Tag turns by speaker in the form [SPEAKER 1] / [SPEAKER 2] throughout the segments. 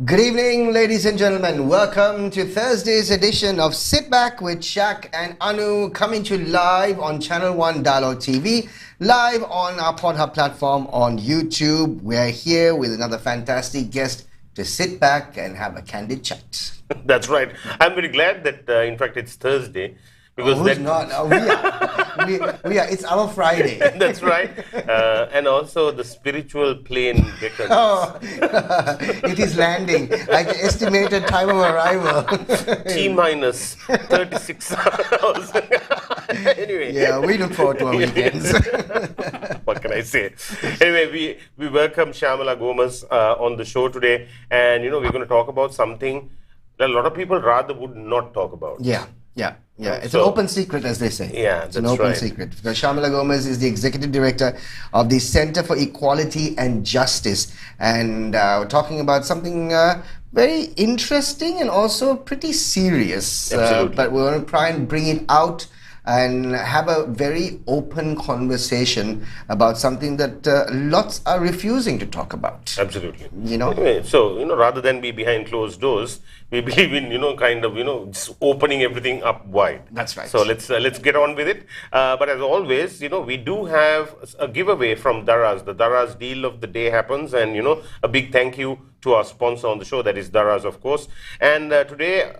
[SPEAKER 1] Good evening, ladies and gentlemen. Welcome to Thursday's edition of Sitback with Shaq and Anu, coming to you live on Channel 1 Dialogue TV, live on our Podhub platform on YouTube. We're here with another fantastic guest to sit back and have a candid chat.
[SPEAKER 2] That's right. I'm very glad that, in fact, it's Thursday. Because
[SPEAKER 1] who's not? We are. It's our Friday.
[SPEAKER 2] That's right. And also the spiritual plane beckons.
[SPEAKER 1] Oh, it is landing. Like the estimated time of arrival.
[SPEAKER 2] T minus 36 hours. Anyway.
[SPEAKER 1] Yeah, we look forward to our weekends.
[SPEAKER 2] What can I say? Anyway, we welcome Shyamala Gomez on the show today. And, we're going to talk about something that a lot of people rather would not talk about.
[SPEAKER 1] Yeah. It's an open secret, as they say.
[SPEAKER 2] Yeah,
[SPEAKER 1] it's an open secret. Because Shyamala Gomez is the executive director of the Center for Equality and Justice, and we're talking about something very interesting and also pretty serious. But we're going to try and bring it out and have a very open conversation about something that lots are refusing to talk about.
[SPEAKER 2] Absolutely.
[SPEAKER 1] Anyway,
[SPEAKER 2] so, rather than be behind closed doors, we believe in, just opening everything up wide.
[SPEAKER 1] That's right.
[SPEAKER 2] So let's get on with it. But as always, we do have a giveaway from Daraz. The Daraz deal of the day happens, and, a big thank you to our sponsor on the show, that is Daraz, of course. And today,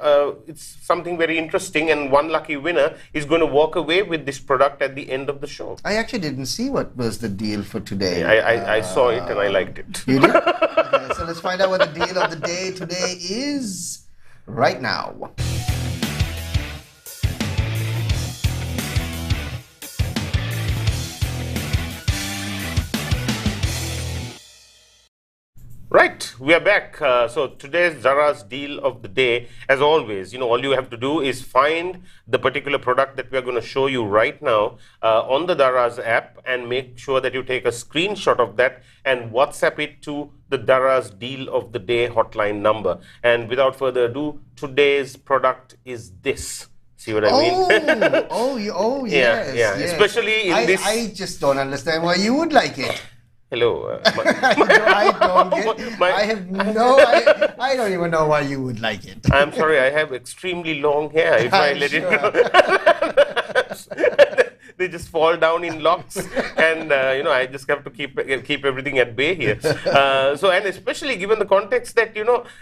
[SPEAKER 2] it's something very interesting, and one lucky winner is going to walk away with this product at the end of the show.
[SPEAKER 1] I actually didn't see what was the deal for today.
[SPEAKER 2] I saw it and I liked it.
[SPEAKER 1] You did? Okay, so let's find out what the deal of the day today is right now.
[SPEAKER 2] Right, we are back. So today's Zara's deal of the day, as always, all you have to do is find the particular product that we are going to show you right now on the Daraz app, and make sure that you take a screenshot of that and WhatsApp it to the Daraz deal of the day hotline number. And without further ado, today's product is this. See what I mean?
[SPEAKER 1] Yes.
[SPEAKER 2] Yeah. Especially in this.
[SPEAKER 1] I just don't understand why you would like it.
[SPEAKER 2] Hello.
[SPEAKER 1] I don't get. I don't even know why you would like it.
[SPEAKER 2] I'm sorry. I have extremely long hair. If I let it go, they just fall down in locks, and I just have to keep everything at bay here. And especially given the context that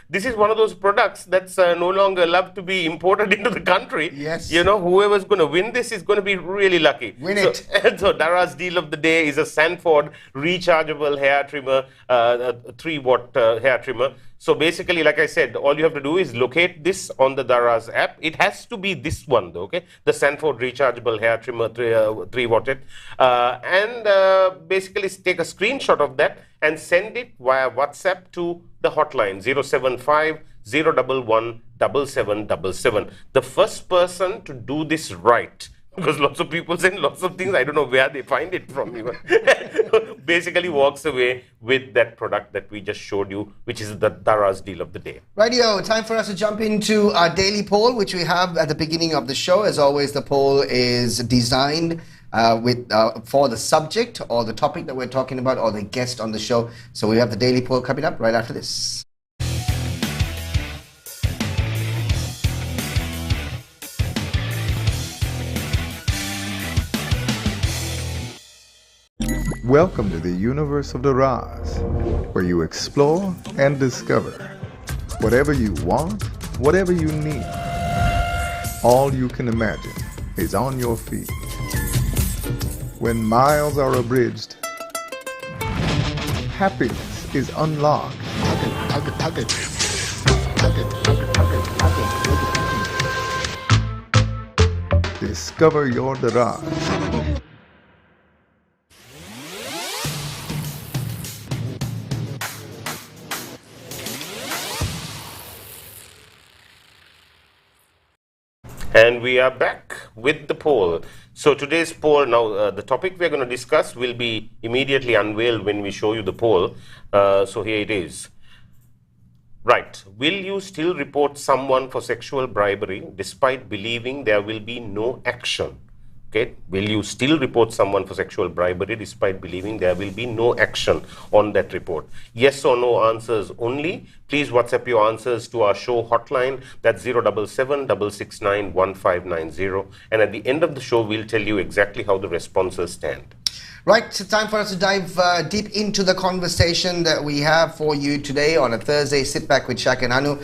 [SPEAKER 2] this is one of those products that's no longer allowed to be imported into the country.
[SPEAKER 1] Yes.
[SPEAKER 2] Whoever's going to win this is going to be really lucky.
[SPEAKER 1] Win it.
[SPEAKER 2] So Dara's deal of the day is a Sanford rechargeable hair trimmer, 3-watt hair trimmer. So basically, like I said, all you have to do is locate this on the Daraz app. It has to be this one, though, okay? The Sanford rechargeable hair trimmer, 3-watted. And basically take a screenshot of that and send it via WhatsApp to the hotline 075 011 7777. The first person to do this right, because lots of people send lots of things, I don't know where they find it from even, basically walks away with that product that we just showed you, which is the Daraz deal of the day.
[SPEAKER 1] Rightio, time for us to jump into our daily poll, which we have at the beginning of the show. As always, the poll is designed for the subject or the topic that we're talking about or the guest on the show. So we have the daily poll coming up right after this.
[SPEAKER 3] Welcome to the universe of Daraz, where you explore and discover whatever you want, whatever you need. All you can imagine is on your feet. When miles are abridged, happiness is unlocked. Discover your Daraz.
[SPEAKER 2] And we are back with the poll. So today's poll, now the topic we're going to discuss will be immediately unveiled when we show you the poll. So here it is. Right. Will you still report someone for sexual bribery despite believing there will be no action? Okay, will you still report someone for sexual bribery despite believing there will be no action on that report? Yes or no answers only. Please WhatsApp your answers to our show hotline. That's 077-669-1590. And at the end of the show, we'll tell you exactly how the responses stand.
[SPEAKER 1] Right, it's time for us to dive deep into the conversation that we have for you today on a Thursday Sitback with Shaq and Anu.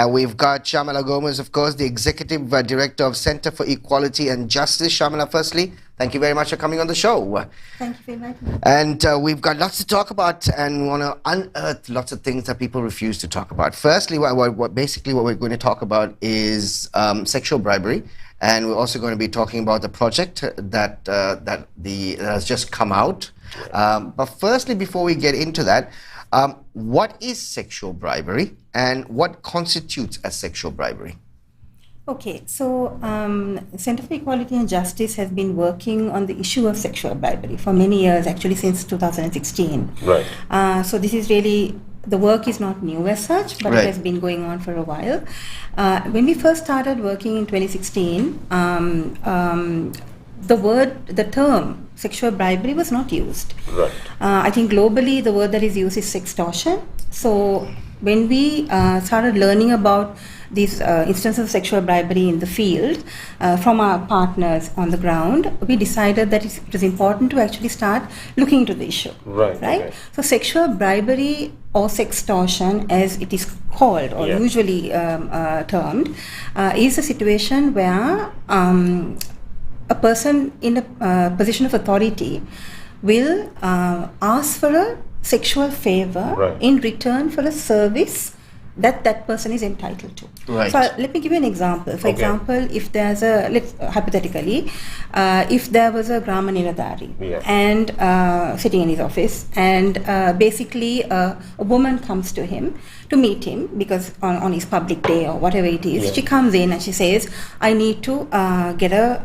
[SPEAKER 1] We've got Shyamala Gomez, of course, the Executive Director of Center for Equality and Justice. Shyamala, firstly, thank you very much for coming on the show.
[SPEAKER 4] Thank you for inviting me.
[SPEAKER 1] And we've got lots to talk about and want to unearth lots of things that people refuse to talk about. Firstly, what we're going to talk about is sexual bribery. And we're also going to be talking about the project that has just come out. But firstly, before we get into that, what is sexual bribery and what constitutes as sexual bribery?
[SPEAKER 4] Okay, so Center for Equality and Justice has been working on the issue of sexual bribery for many years, actually since 2016.
[SPEAKER 2] Right.
[SPEAKER 4] So this is really, the work is not new as such, but
[SPEAKER 1] Right.
[SPEAKER 4] it has been going on for a while. When we first started working in 2016, the term sexual bribery was not used.
[SPEAKER 2] Right.
[SPEAKER 4] I think globally the word that is used is sextortion. So when we started learning about these instances of sexual bribery in the field from our partners on the ground, we decided that it was important to actually start looking into the issue.
[SPEAKER 2] Right, okay.
[SPEAKER 4] So sexual bribery or sextortion, as it is called or
[SPEAKER 2] Yeah.
[SPEAKER 4] usually termed, is a situation where a person in a position of authority will ask for a sexual favor
[SPEAKER 2] Right.
[SPEAKER 4] in return for a service that person is entitled to.
[SPEAKER 1] Right.
[SPEAKER 4] So let me give you an example. For
[SPEAKER 2] Okay.
[SPEAKER 4] example, if there's hypothetically, if there was a Grama Niradhari
[SPEAKER 2] Yeah.
[SPEAKER 4] and sitting in his office, and basically a woman comes to him to meet him because on his public day or whatever it is,
[SPEAKER 2] Yeah.
[SPEAKER 4] she comes in and she says, I need to get a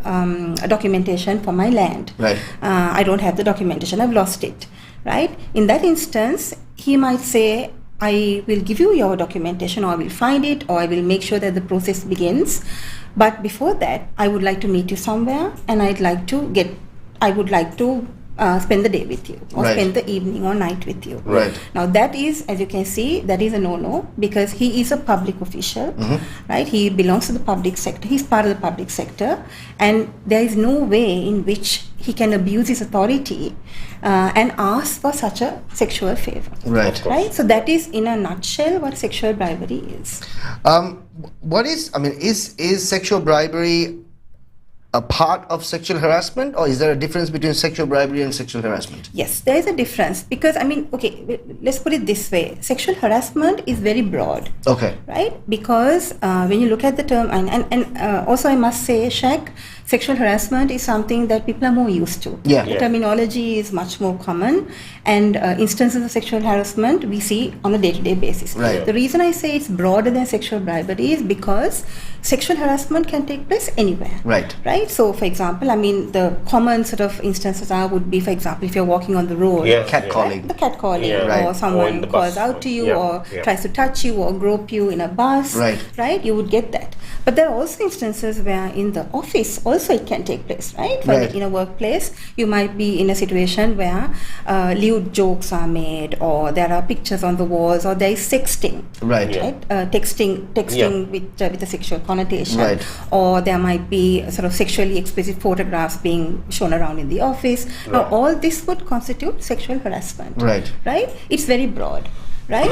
[SPEAKER 4] documentation for my land.
[SPEAKER 1] Right.
[SPEAKER 4] I don't have the documentation, I've lost it. Right? In that instance, he might say, I will give you your documentation, or I will find it, or I will make sure that the process begins. But before that, I would like to meet you somewhere, and I would like to spend the day with you, or
[SPEAKER 1] Right.
[SPEAKER 4] spend the evening or night with you.
[SPEAKER 1] Right.
[SPEAKER 4] Now that is, as you can see, that is a no-no, because he is a public official, right? He belongs to the public sector. He's part of the public sector, and there is no way in which he can abuse his authority and ask for such a sexual favor.
[SPEAKER 1] Right.
[SPEAKER 2] Of course.
[SPEAKER 4] Right? So that is, in a nutshell, what sexual bribery is.
[SPEAKER 1] Is sexual bribery a part of sexual harassment, or is there a difference between sexual bribery and sexual harassment?
[SPEAKER 4] Yes, there is a difference, because okay, let's put it this way. Sexual harassment is very broad.
[SPEAKER 1] Okay.
[SPEAKER 4] Right? Because when you look at the term, and also I must say, Shaq, sexual harassment is something that people are more used to.
[SPEAKER 1] Yeah.
[SPEAKER 4] The
[SPEAKER 2] Yeah.
[SPEAKER 4] terminology is much more common, and instances of sexual harassment we see on a day-to-day basis.
[SPEAKER 1] Right.
[SPEAKER 4] The reason I say it's broader than sexual bribery is because sexual harassment can take place anywhere.
[SPEAKER 1] Right.
[SPEAKER 4] Right? So, for example, the common sort of instances would be, for example, if you're walking on the road,
[SPEAKER 2] Yeah.
[SPEAKER 1] Catcalling.
[SPEAKER 4] the catcalling,
[SPEAKER 2] Yeah.
[SPEAKER 1] Right.
[SPEAKER 4] or
[SPEAKER 2] Or
[SPEAKER 4] someone
[SPEAKER 2] in the
[SPEAKER 4] calls
[SPEAKER 2] bus.
[SPEAKER 4] out to you,
[SPEAKER 2] Yeah.
[SPEAKER 4] or
[SPEAKER 2] Yeah.
[SPEAKER 4] tries to touch you or grope you in a bus,
[SPEAKER 1] Right.
[SPEAKER 4] You would get that. But there are also instances where in the office also it can take place, right?
[SPEAKER 1] Right.
[SPEAKER 4] In a workplace, you might be in a situation where lewd jokes are made, or there are pictures on the walls, or there is sexting.
[SPEAKER 1] Right.
[SPEAKER 2] Yeah.
[SPEAKER 4] Right? Texting
[SPEAKER 2] Yeah.
[SPEAKER 4] with a sexual connotation,
[SPEAKER 1] Right.
[SPEAKER 4] or there might be sort of sexually explicit photographs being shown around in the office. Now,
[SPEAKER 2] Right.
[SPEAKER 4] all this would constitute sexual harassment.
[SPEAKER 1] Right.
[SPEAKER 4] Right? It's very broad. Right?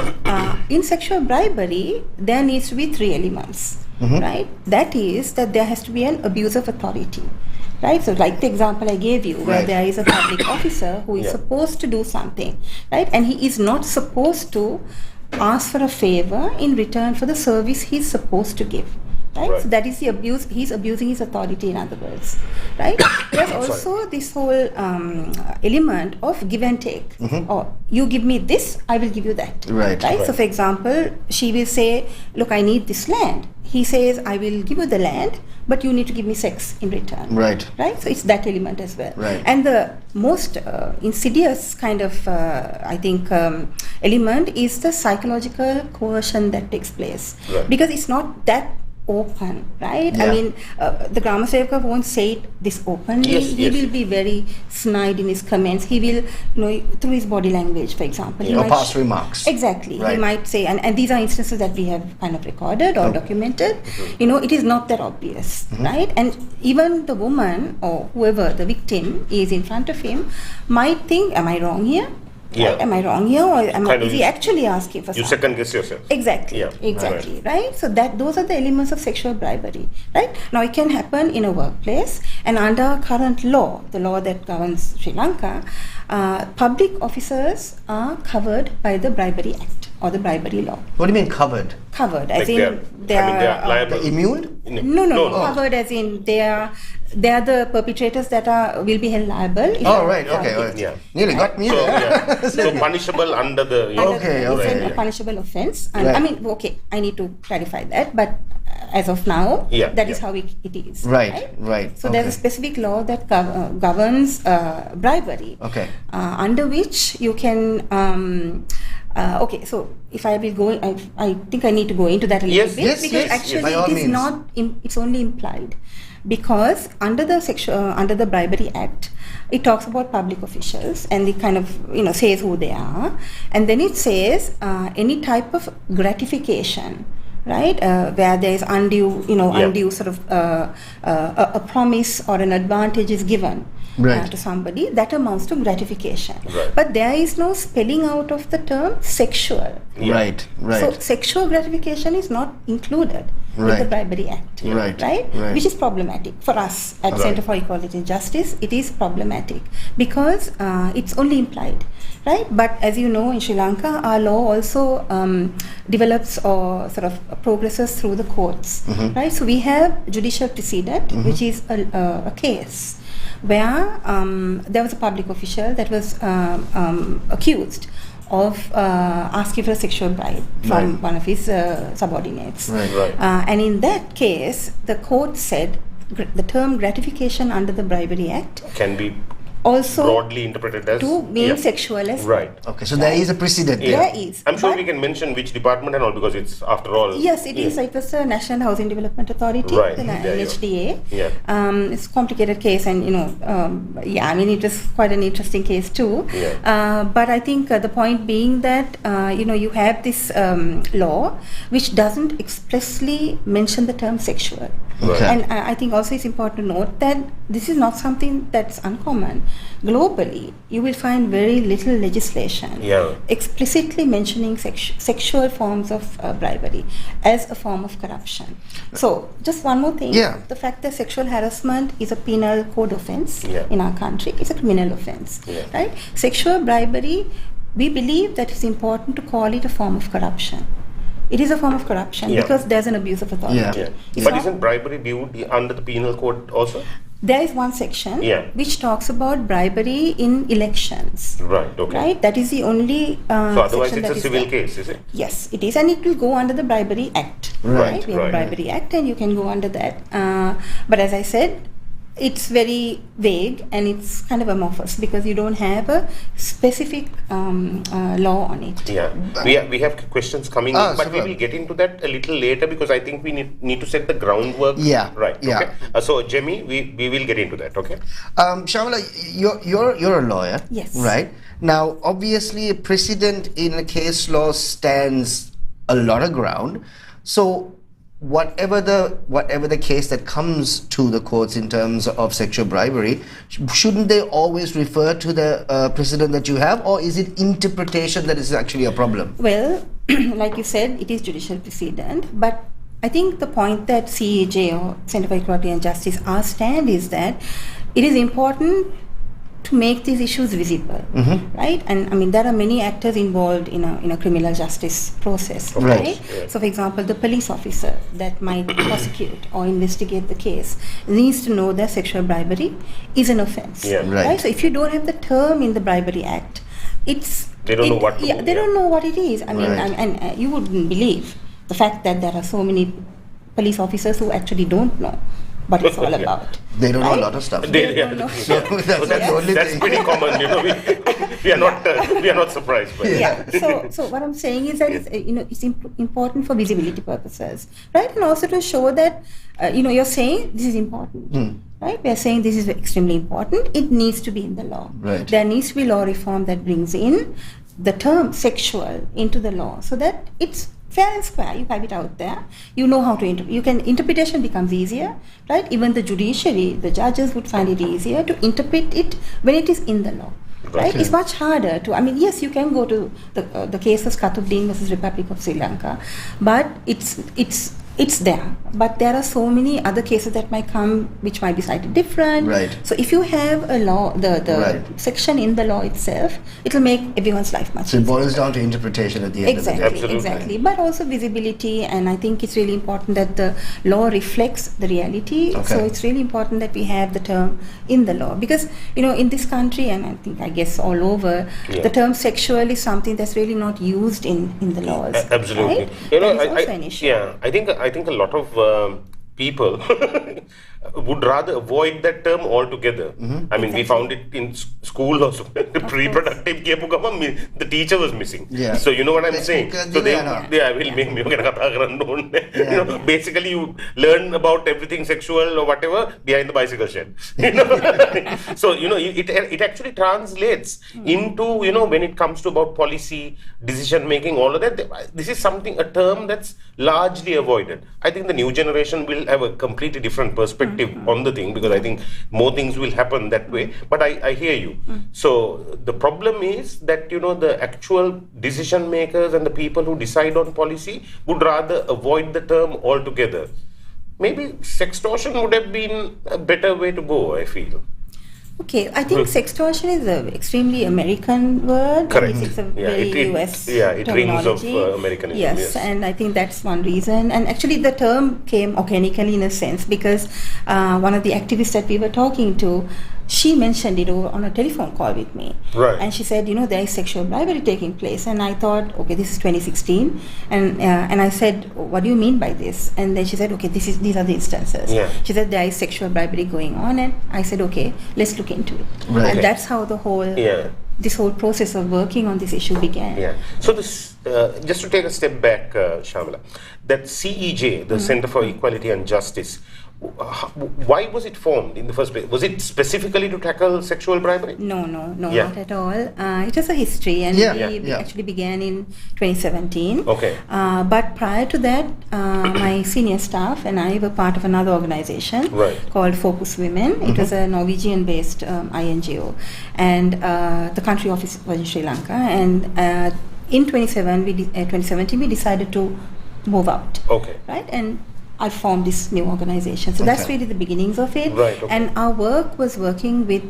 [SPEAKER 4] In sexual bribery, there needs to be 3 elements. Right? That is that there has to be an abuse of authority. Right? So like the example I gave you, where
[SPEAKER 1] Right.
[SPEAKER 4] there is a public officer who is
[SPEAKER 2] Yeah.
[SPEAKER 4] supposed to do something, right? And he is not supposed to ask for a favor in return for the service he's supposed to give. Right?
[SPEAKER 2] Right.
[SPEAKER 4] So that is the abuse. He's abusing his authority, in other words. Right? There's also this whole element of give and take. Or you give me this, I will give you that.
[SPEAKER 1] Right.
[SPEAKER 4] So for example, she will say, look, I need this land. He says, I will give you the land, but you need to give me sex in return.
[SPEAKER 1] Right.
[SPEAKER 4] Right? So it's that element as well.
[SPEAKER 1] Right.
[SPEAKER 4] And the most insidious kind of, element is the psychological coercion that takes place.
[SPEAKER 2] Right.
[SPEAKER 4] Because it's not that open, right? I
[SPEAKER 1] Yeah.
[SPEAKER 4] mean, the grammar sevaka won't say it this openly.
[SPEAKER 2] Yes,
[SPEAKER 4] He
[SPEAKER 2] yes.
[SPEAKER 4] will be very snide in his comments. He will, through his body language, for example. He
[SPEAKER 1] Or
[SPEAKER 4] might
[SPEAKER 1] past remarks.
[SPEAKER 4] Exactly.
[SPEAKER 1] Right.
[SPEAKER 4] He might say, and these are instances that we have kind of recorded or documented. It is not that obvious, right? And even the woman or whoever the victim is in front of him might think, am I wrong here?
[SPEAKER 2] Yeah.
[SPEAKER 4] Right? Am I wrong here, or is he
[SPEAKER 2] you-
[SPEAKER 4] actually asking for
[SPEAKER 2] You
[SPEAKER 4] something?
[SPEAKER 2] second guess yourself.
[SPEAKER 4] Exactly.
[SPEAKER 2] Yeah.
[SPEAKER 4] Exactly. Right. So those are the elements of sexual bribery. Right. Now it can happen in a workplace, and under current law, the law that governs Sri Lanka, public officers are covered by the Bribery Act or the Bribery Law.
[SPEAKER 1] What do you mean covered?
[SPEAKER 4] Covered,
[SPEAKER 2] Like
[SPEAKER 4] as in
[SPEAKER 2] they are liable.
[SPEAKER 1] They're immune?
[SPEAKER 4] no. Covered as in they are the perpetrators that will be held liable. if
[SPEAKER 1] Oh,
[SPEAKER 4] they
[SPEAKER 1] right.
[SPEAKER 4] are
[SPEAKER 1] Okay.
[SPEAKER 4] guilty.
[SPEAKER 1] All right.
[SPEAKER 2] Yeah.
[SPEAKER 1] Nearly got me
[SPEAKER 2] So,
[SPEAKER 1] there.
[SPEAKER 2] yeah. So punishable under the.
[SPEAKER 1] Okay,
[SPEAKER 4] It's
[SPEAKER 1] okay.
[SPEAKER 4] a punishable offence. And
[SPEAKER 1] Right.
[SPEAKER 4] I mean, okay, I need to clarify that, but as of now,
[SPEAKER 2] Yeah,
[SPEAKER 4] that is
[SPEAKER 2] yeah.
[SPEAKER 4] how it is.
[SPEAKER 1] Right.
[SPEAKER 4] So there's a
[SPEAKER 1] Okay.
[SPEAKER 4] specific law that governs bribery.
[SPEAKER 1] Okay.
[SPEAKER 4] Under which you can. Okay, so if I will go, I think I need to go into that a little
[SPEAKER 2] Yes,
[SPEAKER 4] bit
[SPEAKER 1] yes,
[SPEAKER 4] because
[SPEAKER 1] yes,
[SPEAKER 4] actually
[SPEAKER 1] by all
[SPEAKER 4] it is
[SPEAKER 1] means.
[SPEAKER 4] not. It's only implied, because under the Bribery Act, it talks about public officials and it kind of says who they are, and then it says any type of gratification, right, where there is undue sort of a promise or an advantage is given
[SPEAKER 1] Right.
[SPEAKER 4] to somebody, that amounts to gratification.
[SPEAKER 2] Right.
[SPEAKER 4] But there is no spelling out of the term sexual.
[SPEAKER 2] Yeah.
[SPEAKER 1] Right.
[SPEAKER 4] So sexual gratification is not included with the
[SPEAKER 1] Right.
[SPEAKER 4] Bribery Act,
[SPEAKER 1] Right.
[SPEAKER 4] Which is problematic for us at
[SPEAKER 2] Right.
[SPEAKER 4] Centre for Equality and Justice. It is problematic because it's only implied, right? But as you know, in Sri Lanka, our law also develops or sort of progresses through the courts, right? So we have judicial precedent, which is a case where there was a public official that was accused of asking for a sexual bribe from
[SPEAKER 1] Right.
[SPEAKER 4] one of his subordinates.
[SPEAKER 1] Right.
[SPEAKER 4] And in that case, the court said the term gratification under the Bribery Act
[SPEAKER 2] Can be
[SPEAKER 4] also
[SPEAKER 2] broadly interpreted as.
[SPEAKER 4] to mean
[SPEAKER 2] Yeah.
[SPEAKER 4] sexual as
[SPEAKER 2] Right.
[SPEAKER 1] Okay. So there is a precedent
[SPEAKER 2] Yeah.
[SPEAKER 1] there.
[SPEAKER 4] There is.
[SPEAKER 2] I'm sure
[SPEAKER 4] But-
[SPEAKER 2] we can mention which department and all because it's after all.
[SPEAKER 4] Yes, it is.
[SPEAKER 2] Yeah.
[SPEAKER 4] It was the National Housing Development Authority,
[SPEAKER 2] Right.
[SPEAKER 4] the
[SPEAKER 2] There you go.
[SPEAKER 4] NHDA.
[SPEAKER 2] Yeah.
[SPEAKER 4] It's a complicated case, and I mean, it was quite an interesting case too.
[SPEAKER 2] Yeah.
[SPEAKER 4] But I think the point being that you have this law which doesn't expressly mention the term sexual.
[SPEAKER 1] Okay.
[SPEAKER 4] And I think also it's important to note that this is not something that's uncommon. Globally, you will find very little legislation
[SPEAKER 2] Yeah.
[SPEAKER 4] explicitly mentioning sexual forms of bribery as a form of corruption. So, just one more thing.
[SPEAKER 1] Yeah.
[SPEAKER 4] The fact that sexual harassment is a penal code offense
[SPEAKER 2] Yeah.
[SPEAKER 4] in our country is a criminal offense,
[SPEAKER 2] Yeah.
[SPEAKER 4] right? Sexual bribery, we believe that it's important to call it a form of corruption. It is a form of corruption
[SPEAKER 2] Yeah.
[SPEAKER 4] because there's an abuse of authority.
[SPEAKER 1] Yeah.
[SPEAKER 2] Yeah.
[SPEAKER 4] It's
[SPEAKER 2] But
[SPEAKER 4] not-
[SPEAKER 2] isn't bribery viewed under the penal code also?
[SPEAKER 4] There is one section
[SPEAKER 2] Yeah.
[SPEAKER 4] which talks about bribery in elections.
[SPEAKER 2] Right. Okay.
[SPEAKER 4] Right, that is the only.
[SPEAKER 2] So otherwise
[SPEAKER 4] section
[SPEAKER 2] it's
[SPEAKER 4] that
[SPEAKER 2] a
[SPEAKER 4] is
[SPEAKER 2] civil
[SPEAKER 4] there.
[SPEAKER 2] case, is it?
[SPEAKER 4] Yes, it is, and it will go under the Bribery Act.
[SPEAKER 1] Right,
[SPEAKER 4] We have
[SPEAKER 2] right.
[SPEAKER 4] a Bribery Act, and you can go under that. But as I said, it's very vague and it's kind of amorphous because you don't have a specific law on it.
[SPEAKER 2] Yeah, we have questions coming in, but we
[SPEAKER 1] superb.
[SPEAKER 2] will get into that a little later because I think we need to set the groundwork.
[SPEAKER 1] Yeah,
[SPEAKER 2] Right.
[SPEAKER 1] yeah.
[SPEAKER 2] Okay. So Jemmy, we will get into that. Okay.
[SPEAKER 1] Shyamala, you're a lawyer.
[SPEAKER 4] Yes.
[SPEAKER 1] Right. Now, obviously, a precedent in a case law stands a lot of ground. So, whatever the case that comes to the courts in terms of sexual bribery, shouldn't they always refer to the precedent that you have, or is it interpretation that is actually a problem?
[SPEAKER 4] Well, like you said, it is judicial precedent, but I think the point that CEJ or Centre for Equality and Justice our stand is that it is important to make these issues visible, right? And I mean, there are many actors involved in a criminal justice process,
[SPEAKER 1] Right.
[SPEAKER 4] right?
[SPEAKER 2] Yeah.
[SPEAKER 4] So, for example, the police officer that might prosecute or investigate the case needs to know that sexual bribery is an offence,
[SPEAKER 2] Yeah.
[SPEAKER 1] Right.
[SPEAKER 4] So, if you don't have the term in the Bribery Act, they
[SPEAKER 2] don't know what to do,
[SPEAKER 4] They
[SPEAKER 2] yeah.
[SPEAKER 4] don't know what it is. I mean,
[SPEAKER 1] Right.
[SPEAKER 4] and you wouldn't believe the fact that there are so many police officers who actually don't know what it's all about.
[SPEAKER 1] They don't know a lot of stuff.
[SPEAKER 4] They don't know.
[SPEAKER 1] That's the only
[SPEAKER 2] That's
[SPEAKER 1] thing.
[SPEAKER 2] pretty common, we are not surprised by it.
[SPEAKER 4] So what I'm saying is that it's important for visibility purposes, right? And also to show that you're saying this is important, right? We are saying this is extremely important. It needs to be in the law.
[SPEAKER 1] Right.
[SPEAKER 4] There needs to be law reform that brings in the term sexual into the law, so that it's fair and square. You have it out there. You know how to interpretation becomes easier, right? Even the judiciary, the judges would find it easier to interpret it when it is in the law. Right?
[SPEAKER 1] Okay.
[SPEAKER 4] It's much harder to, yes, you can go to the case of Skatuddin versus Republic of Sri Lanka, but it's there. But there are so many other cases that might come which might be slightly different.
[SPEAKER 1] Right.
[SPEAKER 4] So if you have a law, the
[SPEAKER 1] Right.
[SPEAKER 4] section in the law itself, it will make everyone's life much
[SPEAKER 1] So it
[SPEAKER 4] easier.
[SPEAKER 1] boils down to interpretation at the end
[SPEAKER 4] Exactly,
[SPEAKER 1] of the day.
[SPEAKER 2] Absolutely.
[SPEAKER 4] exactly. But also visibility, and I think it's really important that the law reflects the reality.
[SPEAKER 1] Okay.
[SPEAKER 4] So it's really important that we have the term in the law, because in this country, and I guess all over, the term sexual is something that's really not used in the laws.
[SPEAKER 2] Absolutely.
[SPEAKER 4] Right? That is also an issue.
[SPEAKER 2] I think a lot of people would rather avoid that term altogether. I mean, we found it in school also. The reproductive kiyapu gama, the teacher was missing.
[SPEAKER 1] Yeah.
[SPEAKER 2] So you know what I'm saying? So they,
[SPEAKER 1] Yeah.
[SPEAKER 2] basically you learn about everything sexual or whatever behind the bicycle shed. So it actually translates into when it comes to about policy, decision making, all of that. This is a term that's largely avoided. I think the new generation will have a completely different perspective on the thing, because I think more things will happen that way. But I hear you. So the problem is that the actual decision makers and the people who decide on policy would rather avoid the term altogether. Maybe sextortion would have been a better way to go, I feel.
[SPEAKER 4] Okay, I think sextortion is an extremely American word.
[SPEAKER 2] Correct.
[SPEAKER 4] It's a very US
[SPEAKER 2] it rings of
[SPEAKER 4] terminology.
[SPEAKER 2] Americanism.
[SPEAKER 4] Yes, and I think that's one reason. And actually the term came organically in a sense, because one of the activists that we were talking to, she mentioned it on a telephone call with me.
[SPEAKER 2] Right.
[SPEAKER 4] And she said, there is sexual bribery taking place. And I thought, okay, this is 2016. And I said, what do you mean by this? And then she said, okay, these are the instances.
[SPEAKER 2] Yeah.
[SPEAKER 4] She said, there is sexual bribery going on. And I said, okay, let's look into it.
[SPEAKER 1] Right.
[SPEAKER 4] And that's how this whole process of working on this issue began.
[SPEAKER 2] Yeah. So this, just to take a step back, Shyamala, that CEJ, the Center for Equality and Justice, why was it formed in the first place? Was it specifically to tackle sexual bribery?
[SPEAKER 4] No, not at all. It has a history, and we actually began in 2017. Okay. But prior to that, my senior staff and I were part of another organization called Focus Women. It was a Norwegian-based INGO, and the country office was in Sri Lanka. And in 2017, we decided to move out. Okay. Right, and I formed this new organization. So that's really the beginnings of it. Right. Okay. And our work was working with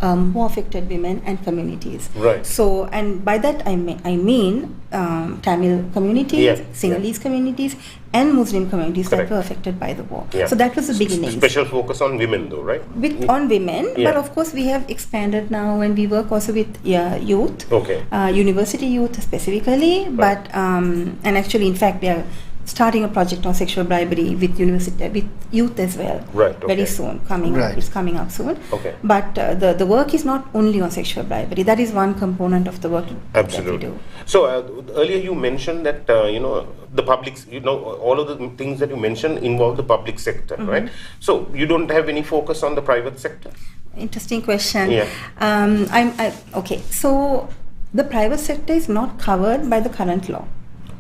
[SPEAKER 4] more affected women and communities. Right. So, and by that I mean Tamil communities, Sinhalese communities, and Muslim communities that were affected by the war. Yeah. So that was the beginning.
[SPEAKER 2] Special focus on women, though, right?
[SPEAKER 4] On women, but of course we have expanded now, and we work also with youth, university youth specifically. Right. But and actually, in fact, we are starting a project on sexual bribery with youth as well. Right. Okay. Very soon, it's coming up soon. Okay. But the work is not only on sexual bribery. That is one component of the work that we do.
[SPEAKER 2] So earlier you mentioned that the public, all of the things that you mentioned involve the public sector, right? So you don't have any focus on the private sector?
[SPEAKER 4] Interesting question. Yeah. Okay. So the private sector is not covered by the current law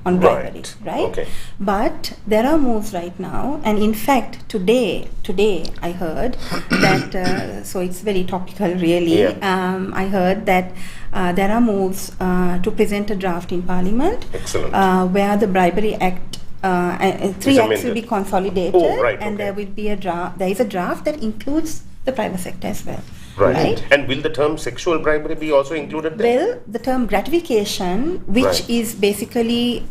[SPEAKER 4] on bribery, right? Okay. But there are moves right now, and in fact today I heard that so it's very topical really. I heard that there are moves to present a draft in Parliament. Excellent. Where the Bribery Act 3 acts will be consolidated, and there will be there is a draft that includes the private sector as well.
[SPEAKER 2] Right. And will the term sexual bribery be also included there?
[SPEAKER 4] Well, the term gratification, which is basically,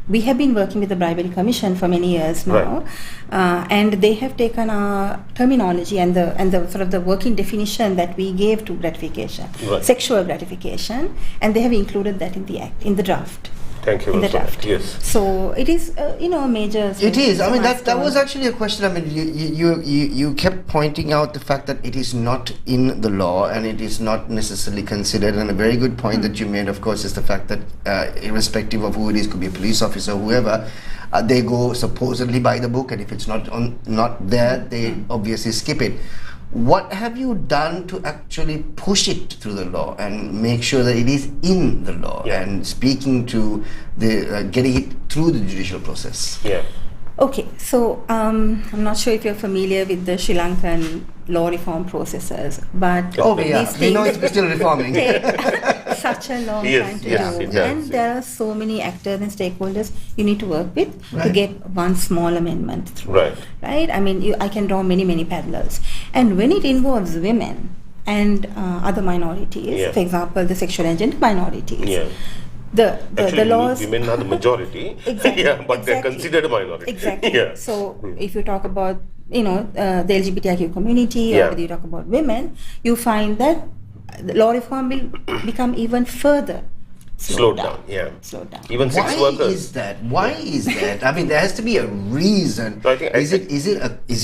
[SPEAKER 4] we have been working with the Bribery Commission for many years now, and they have taken our terminology and the sort of the working definition that we gave to gratification, sexual gratification, and they have included that in the act, in the draft.
[SPEAKER 2] Thank you
[SPEAKER 4] in the
[SPEAKER 2] also.
[SPEAKER 4] draft.
[SPEAKER 2] Yes.
[SPEAKER 4] So it is, a major.
[SPEAKER 1] It is. I mean, that
[SPEAKER 4] milestone.
[SPEAKER 1] was actually a question. I mean, you kept pointing out the fact that it is not in the law and it is not necessarily considered. And a very good point that you made, of course, is the fact that irrespective of who it is, could be a police officer, whoever, they go supposedly by the book, and if it's not there, they obviously skip it. What have you done to actually push it through the law and make sure that it is in the law and speaking to the getting it through the judicial process?
[SPEAKER 2] Yeah.
[SPEAKER 4] Okay, so I'm not sure if you're familiar with the Sri Lankan law reform processes, but
[SPEAKER 1] we know it's still reforming.
[SPEAKER 4] take such a long time to
[SPEAKER 2] yes,
[SPEAKER 4] do,
[SPEAKER 2] it does,
[SPEAKER 4] and there are so many actors and stakeholders you need to work with to get one small amendment through. Right? I mean, I can draw many parallels, and when it involves women and other minorities, for example, the sexual and gender minorities. The laws.
[SPEAKER 2] Women are the majority, but they're considered a minority.
[SPEAKER 4] Exactly. So if you talk about the LGBTIQ community, or whether you talk about women, you find that the law reform will become even further slowed down. Slowed down.
[SPEAKER 2] Even sex workers.
[SPEAKER 1] Why is that? I mean, there has to be a reason.
[SPEAKER 2] So I think
[SPEAKER 1] is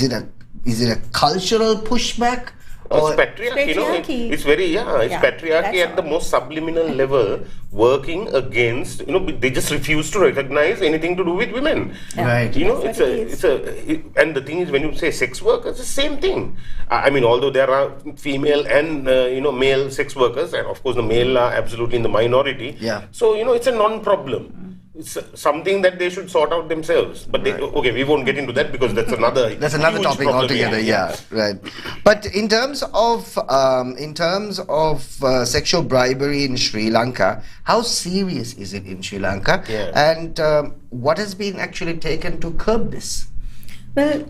[SPEAKER 1] it a cultural pushback?
[SPEAKER 2] It's patriarchy. It's very it's patriarchy at the most subliminal level, working against. They just refuse to recognize anything to do with women.
[SPEAKER 1] Right.
[SPEAKER 2] And the thing is, when you say sex workers, it's the same thing. I mean, although there are female and male sex workers, and of course the male are absolutely in the minority.
[SPEAKER 1] Yeah.
[SPEAKER 2] So it's a non-problem. It's something that they should sort out themselves. But we won't get into that because that's another
[SPEAKER 1] topic altogether. Yeah, right. But in terms of sexual bribery in Sri Lanka, how serious is it in Sri Lanka? And what has been actually taken to curb this?
[SPEAKER 4] Well,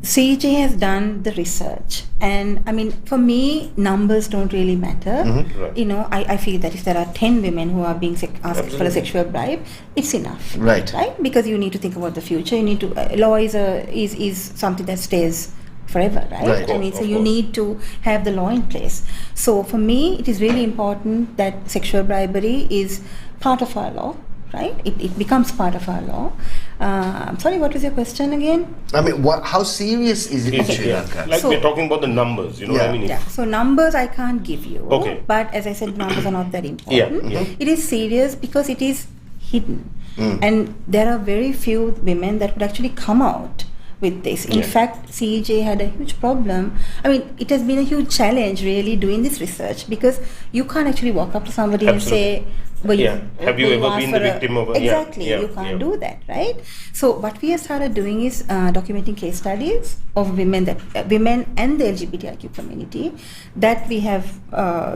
[SPEAKER 4] CJ has done the research, and I mean, for me, numbers don't really matter. I feel that if there are 10 women who are being asked for a sexual bribe, it's enough. Right? Because you need to think about the future. You need to law is something that stays forever, right? I mean, so you need to have the law in place. So for me, it is really important that sexual bribery is part of our law. Right? It becomes part of our law. I'm sorry, what was your question again?
[SPEAKER 1] I mean, how serious is it in Sri Lanka?
[SPEAKER 2] We're talking about the numbers, what I mean?
[SPEAKER 4] So numbers I can't give you. But as I said, numbers are not that important. It is serious because it is hidden. And there are very few women that would actually come out with this. In fact, CEJ had a huge problem. I mean, it has been a huge challenge really doing this research, because you can't actually walk up to somebody and say,
[SPEAKER 2] have you ever been the victim of a...
[SPEAKER 4] Exactly, you can't do that, right? So what we have started doing is documenting case studies of women and the LGBTIQ community that we have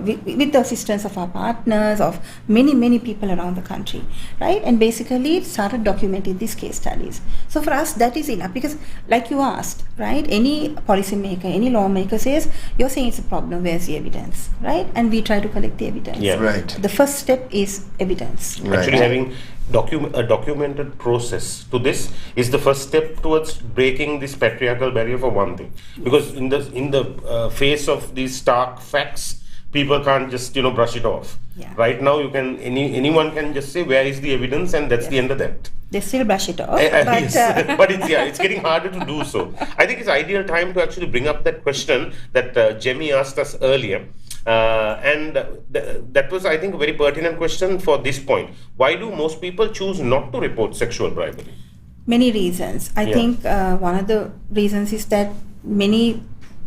[SPEAKER 4] with the assistance of our partners, of many people around the country, right? And basically started documenting these case studies. So for us, that is enough, because like you asked, right, any policymaker, any lawmaker says, you're saying it's a problem, where's the evidence, right? And we try to collect the evidence. The first step is evidence.
[SPEAKER 2] Actually, having a documented process to this is the first step towards breaking this patriarchal barrier, for one thing. Because in the face of these stark facts, people can't just brush it off. Right now, anyone can just say, where is the evidence, and that's the end of that.
[SPEAKER 4] They still brush it off,
[SPEAKER 2] but it's getting harder to do so. I think it's ideal time to actually bring up that question that Jemmy asked us earlier. And that was, I think, a very pertinent question for this point. Why do most people choose not to report sexual bribery?
[SPEAKER 4] Many reasons. I think one of the reasons is that many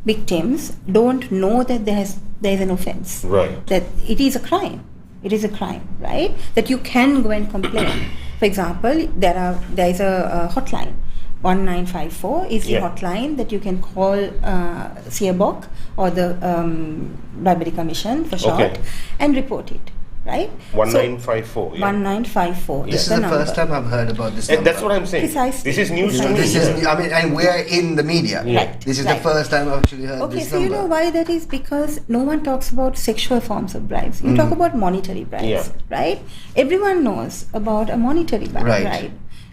[SPEAKER 4] victims don't know that there is an offense.
[SPEAKER 2] Right.
[SPEAKER 4] That it is a crime. It is a crime, right? That you can go and complain. For example, there is a hotline. 1954 is the hotline that you can call Sitback or the Bribery Commission for short, and report it, right?
[SPEAKER 2] 1954.
[SPEAKER 4] 1954.
[SPEAKER 1] This is the first time I've heard about this number.
[SPEAKER 2] That's what I'm saying.
[SPEAKER 4] Precisely.
[SPEAKER 2] This is news to me.
[SPEAKER 1] And we're in the media.
[SPEAKER 4] Right.
[SPEAKER 1] This is the first time I've actually heard this number.
[SPEAKER 4] Okay, so you know why that is? Because no one talks about sexual forms of bribes. You talk about monetary bribes, right? Everyone knows about a monetary bribe, right?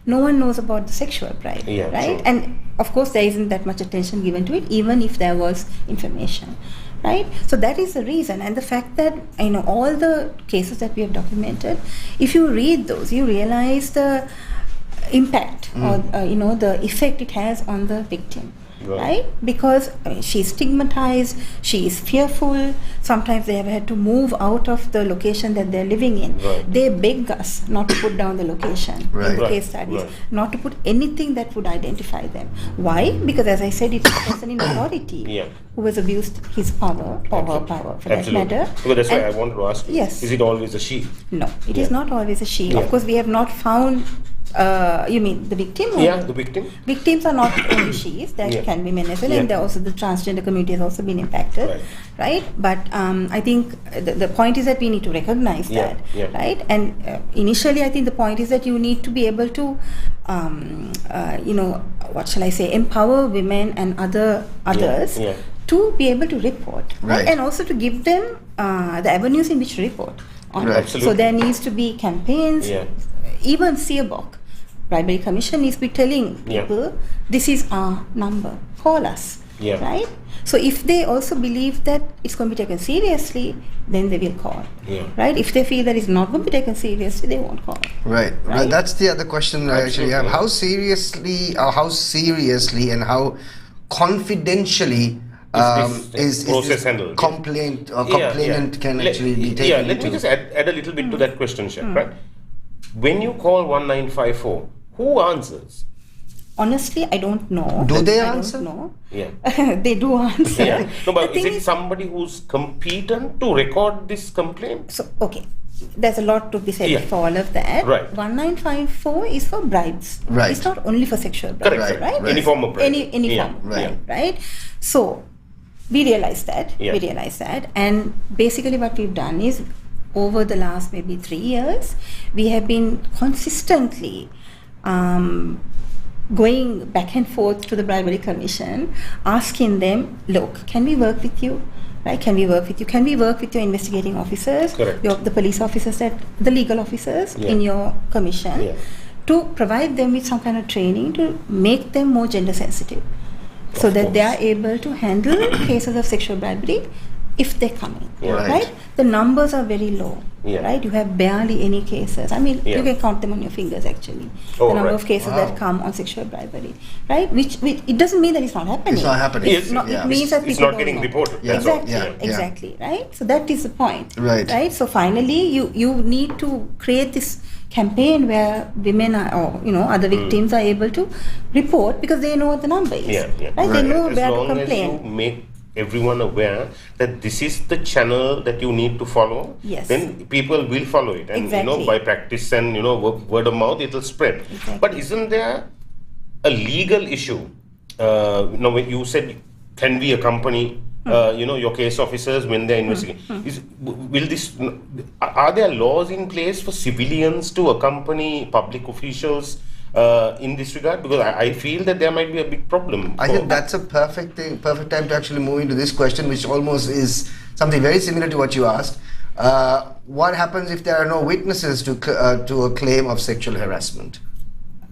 [SPEAKER 4] no one knows about the sexual bribe,
[SPEAKER 2] Yeah,
[SPEAKER 4] right?
[SPEAKER 2] true.
[SPEAKER 4] And of course, there isn't that much attention given to it, even if there was information, right? So that is the reason, and the fact that all the cases that we have documented, if you read those, you realize the impact or the effect it has on the victim. Right? Because she's stigmatized, she is fearful. Sometimes they have had to move out of the location that they're living in.
[SPEAKER 2] Right.
[SPEAKER 4] They beg us not to put down the location in the
[SPEAKER 2] Right.
[SPEAKER 4] case studies,
[SPEAKER 2] Right.
[SPEAKER 4] not to put anything that would identify them. Why? Because as I said, it's a person in authority
[SPEAKER 2] Yeah.
[SPEAKER 4] who has abused his power or her power for
[SPEAKER 2] Absolutely.
[SPEAKER 4] that matter.
[SPEAKER 2] Because that's why
[SPEAKER 4] And-
[SPEAKER 2] I wanted to ask you,
[SPEAKER 4] Yes.
[SPEAKER 2] is it always a she?
[SPEAKER 4] No, it is not always a she.
[SPEAKER 2] Yeah.
[SPEAKER 4] Of course, we have not found. You mean the victim? Or
[SPEAKER 2] Yeah, the victim.
[SPEAKER 4] Victims are not only she's, there
[SPEAKER 2] Yeah.
[SPEAKER 4] can be men as well,
[SPEAKER 2] Yeah.
[SPEAKER 4] and there also the transgender community has also been impacted, right? But I think the point is that we need to recognize
[SPEAKER 2] Yeah,
[SPEAKER 4] that,
[SPEAKER 2] yeah.
[SPEAKER 4] right? And initially, I think the point is that you need to be able to, what shall I say, empower women and others
[SPEAKER 2] yeah.
[SPEAKER 4] to be able to report,
[SPEAKER 1] Right.
[SPEAKER 4] and also to give them the avenues in which to report on.
[SPEAKER 1] Right.
[SPEAKER 2] Absolutely.
[SPEAKER 4] So there needs to be campaigns.
[SPEAKER 2] Yeah.
[SPEAKER 4] Even Sitback, Bribery Commission needs to be telling
[SPEAKER 2] Yeah.
[SPEAKER 4] people, this is our number, call us,
[SPEAKER 2] Yeah.
[SPEAKER 4] right? So if they also believe that it's going to be taken seriously, then they will call,
[SPEAKER 2] Yeah.
[SPEAKER 4] right? If they feel that it's not going to be taken seriously, they won't call.
[SPEAKER 1] Right.
[SPEAKER 4] Right?
[SPEAKER 1] That's the other question I actually have.
[SPEAKER 2] Absolutely.
[SPEAKER 1] How seriously and how confidentially
[SPEAKER 2] this process handled?
[SPEAKER 1] complainant can actually be taken
[SPEAKER 2] Yeah, let me
[SPEAKER 1] into?
[SPEAKER 2] just add a little bit to that question, Shaq, right? When you call 1954, who answers?
[SPEAKER 4] Honestly, I don't know.
[SPEAKER 1] Do they
[SPEAKER 4] I
[SPEAKER 1] answer?
[SPEAKER 4] don't know.
[SPEAKER 2] Yeah.
[SPEAKER 4] They do answer.
[SPEAKER 2] Yeah. No, but
[SPEAKER 4] The
[SPEAKER 2] is
[SPEAKER 4] thing
[SPEAKER 2] it somebody who's competent to record this complaint?
[SPEAKER 4] So, okay, there's a lot to be said
[SPEAKER 2] Yeah.
[SPEAKER 4] for all of that.
[SPEAKER 2] Right.
[SPEAKER 4] 1954 is for bribes.
[SPEAKER 1] Right.
[SPEAKER 4] It's not only for sexual bribes,
[SPEAKER 2] Correct.
[SPEAKER 4] right?
[SPEAKER 1] Right.
[SPEAKER 2] Any form of bribe.
[SPEAKER 4] Any
[SPEAKER 2] Yeah.
[SPEAKER 4] form of
[SPEAKER 1] Right.
[SPEAKER 4] bribe, right? So, we realize that.
[SPEAKER 2] Yeah.
[SPEAKER 4] We realize that. And basically what we've done is, over the last maybe 3 years, we have been consistently going back and forth to the Bribery Commission, asking them, look, can we work with you? Right? Can we work with you? Can we work with your investigating officers,
[SPEAKER 2] Correct.
[SPEAKER 4] the police officers, the legal officers
[SPEAKER 2] Yeah.
[SPEAKER 4] in your commission,
[SPEAKER 2] Yeah.
[SPEAKER 4] to provide them with some kind of training to make them more gender sensitive, so
[SPEAKER 2] Of
[SPEAKER 4] that they
[SPEAKER 2] course.
[SPEAKER 4] are able to handle cases of sexual bribery if they come in.
[SPEAKER 2] Yeah.
[SPEAKER 1] Right.
[SPEAKER 4] The numbers are very low.
[SPEAKER 2] Yeah.
[SPEAKER 4] Right? You have barely any cases. I mean,
[SPEAKER 2] Yeah.
[SPEAKER 4] you can count them on your fingers actually.
[SPEAKER 2] Oh,
[SPEAKER 4] the number
[SPEAKER 2] right.
[SPEAKER 4] of cases
[SPEAKER 1] Wow.
[SPEAKER 4] that come on sexual bribery, right? Which it doesn't mean that it's not happening.
[SPEAKER 1] It's not happening.
[SPEAKER 2] Yes,
[SPEAKER 1] Yeah.
[SPEAKER 4] It means that
[SPEAKER 2] it's
[SPEAKER 4] people
[SPEAKER 2] not
[SPEAKER 4] don't
[SPEAKER 2] getting
[SPEAKER 4] know.
[SPEAKER 2] reported.
[SPEAKER 1] Yeah.
[SPEAKER 2] That's all.
[SPEAKER 4] Exactly,
[SPEAKER 1] Yeah, yeah.
[SPEAKER 4] exactly, right? So that is the point.
[SPEAKER 1] Right.
[SPEAKER 4] Right. So finally, you need to create this campaign where women are, or other victims are able to report because they know what the number is.
[SPEAKER 2] Yeah, yeah.
[SPEAKER 4] Right? They
[SPEAKER 1] Right.
[SPEAKER 4] know
[SPEAKER 2] As
[SPEAKER 4] where to
[SPEAKER 2] long as
[SPEAKER 4] complain.
[SPEAKER 2] you make everyone aware that this is the channel that you need to follow,
[SPEAKER 4] Yes.
[SPEAKER 2] then people will follow it, and
[SPEAKER 4] Exactly.
[SPEAKER 2] by practice and word of mouth, it will spread.
[SPEAKER 4] Exactly.
[SPEAKER 2] But isn't there a legal issue? When you said, can we accompany your case officers when they're investigating? Are there laws in place for civilians to accompany public officials in this regard? Because I feel that there might be a big problem.
[SPEAKER 1] I think that's a perfect time to actually move into this question, which almost is something very similar to what you asked. What happens if there are no witnesses to a claim of sexual harassment?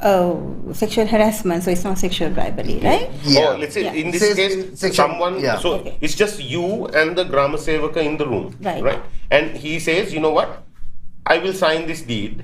[SPEAKER 4] Oh, sexual harassment, so it's not sexual bribery, right?
[SPEAKER 1] Yeah.
[SPEAKER 2] Or let's say
[SPEAKER 4] Yeah.
[SPEAKER 2] in this
[SPEAKER 1] Says
[SPEAKER 2] case,
[SPEAKER 1] sexual-
[SPEAKER 2] someone,
[SPEAKER 1] yeah.
[SPEAKER 2] so
[SPEAKER 4] Okay.
[SPEAKER 2] it's just you and the Grama Sevaka in the room,
[SPEAKER 4] Right.
[SPEAKER 2] And he says, you know what, I will sign this deed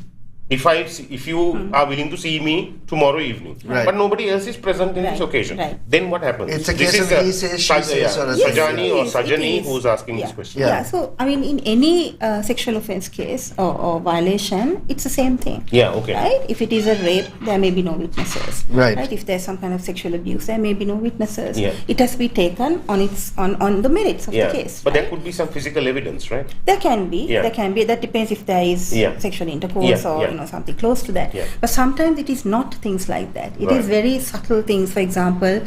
[SPEAKER 2] if you are willing to see me tomorrow evening.
[SPEAKER 1] Right.
[SPEAKER 2] But nobody else is present in this
[SPEAKER 4] Right,
[SPEAKER 2] occasion.
[SPEAKER 4] right.
[SPEAKER 2] Then what happens?
[SPEAKER 1] It's a
[SPEAKER 2] This
[SPEAKER 1] case
[SPEAKER 2] is
[SPEAKER 1] of he says, she says, or a
[SPEAKER 4] Yes,
[SPEAKER 2] Sajani
[SPEAKER 4] it
[SPEAKER 2] or
[SPEAKER 4] is,
[SPEAKER 2] Sajani
[SPEAKER 4] it is.
[SPEAKER 2] who's asking this
[SPEAKER 4] Yeah.
[SPEAKER 2] question.
[SPEAKER 1] Yeah.
[SPEAKER 4] So, I mean, in any sexual offense case or violation, it's the same thing.
[SPEAKER 2] Yeah, okay.
[SPEAKER 4] Right? If it is a rape, there may be no witnesses.
[SPEAKER 1] Right.
[SPEAKER 4] If there's some kind of sexual abuse, there may be no witnesses.
[SPEAKER 2] Yeah.
[SPEAKER 4] It has to be taken on the merits of
[SPEAKER 2] Yeah,
[SPEAKER 4] the case.
[SPEAKER 2] but
[SPEAKER 4] right?
[SPEAKER 2] there could be some physical evidence, right?
[SPEAKER 4] There can be.
[SPEAKER 2] Yeah.
[SPEAKER 4] There can be. That depends if there is
[SPEAKER 2] Yeah.
[SPEAKER 4] sexual intercourse
[SPEAKER 2] Yeah,
[SPEAKER 4] or
[SPEAKER 2] yeah.
[SPEAKER 4] something close to that.
[SPEAKER 2] Yeah.
[SPEAKER 4] But sometimes it is not things like that. It is
[SPEAKER 2] Right.
[SPEAKER 4] very subtle things. For example,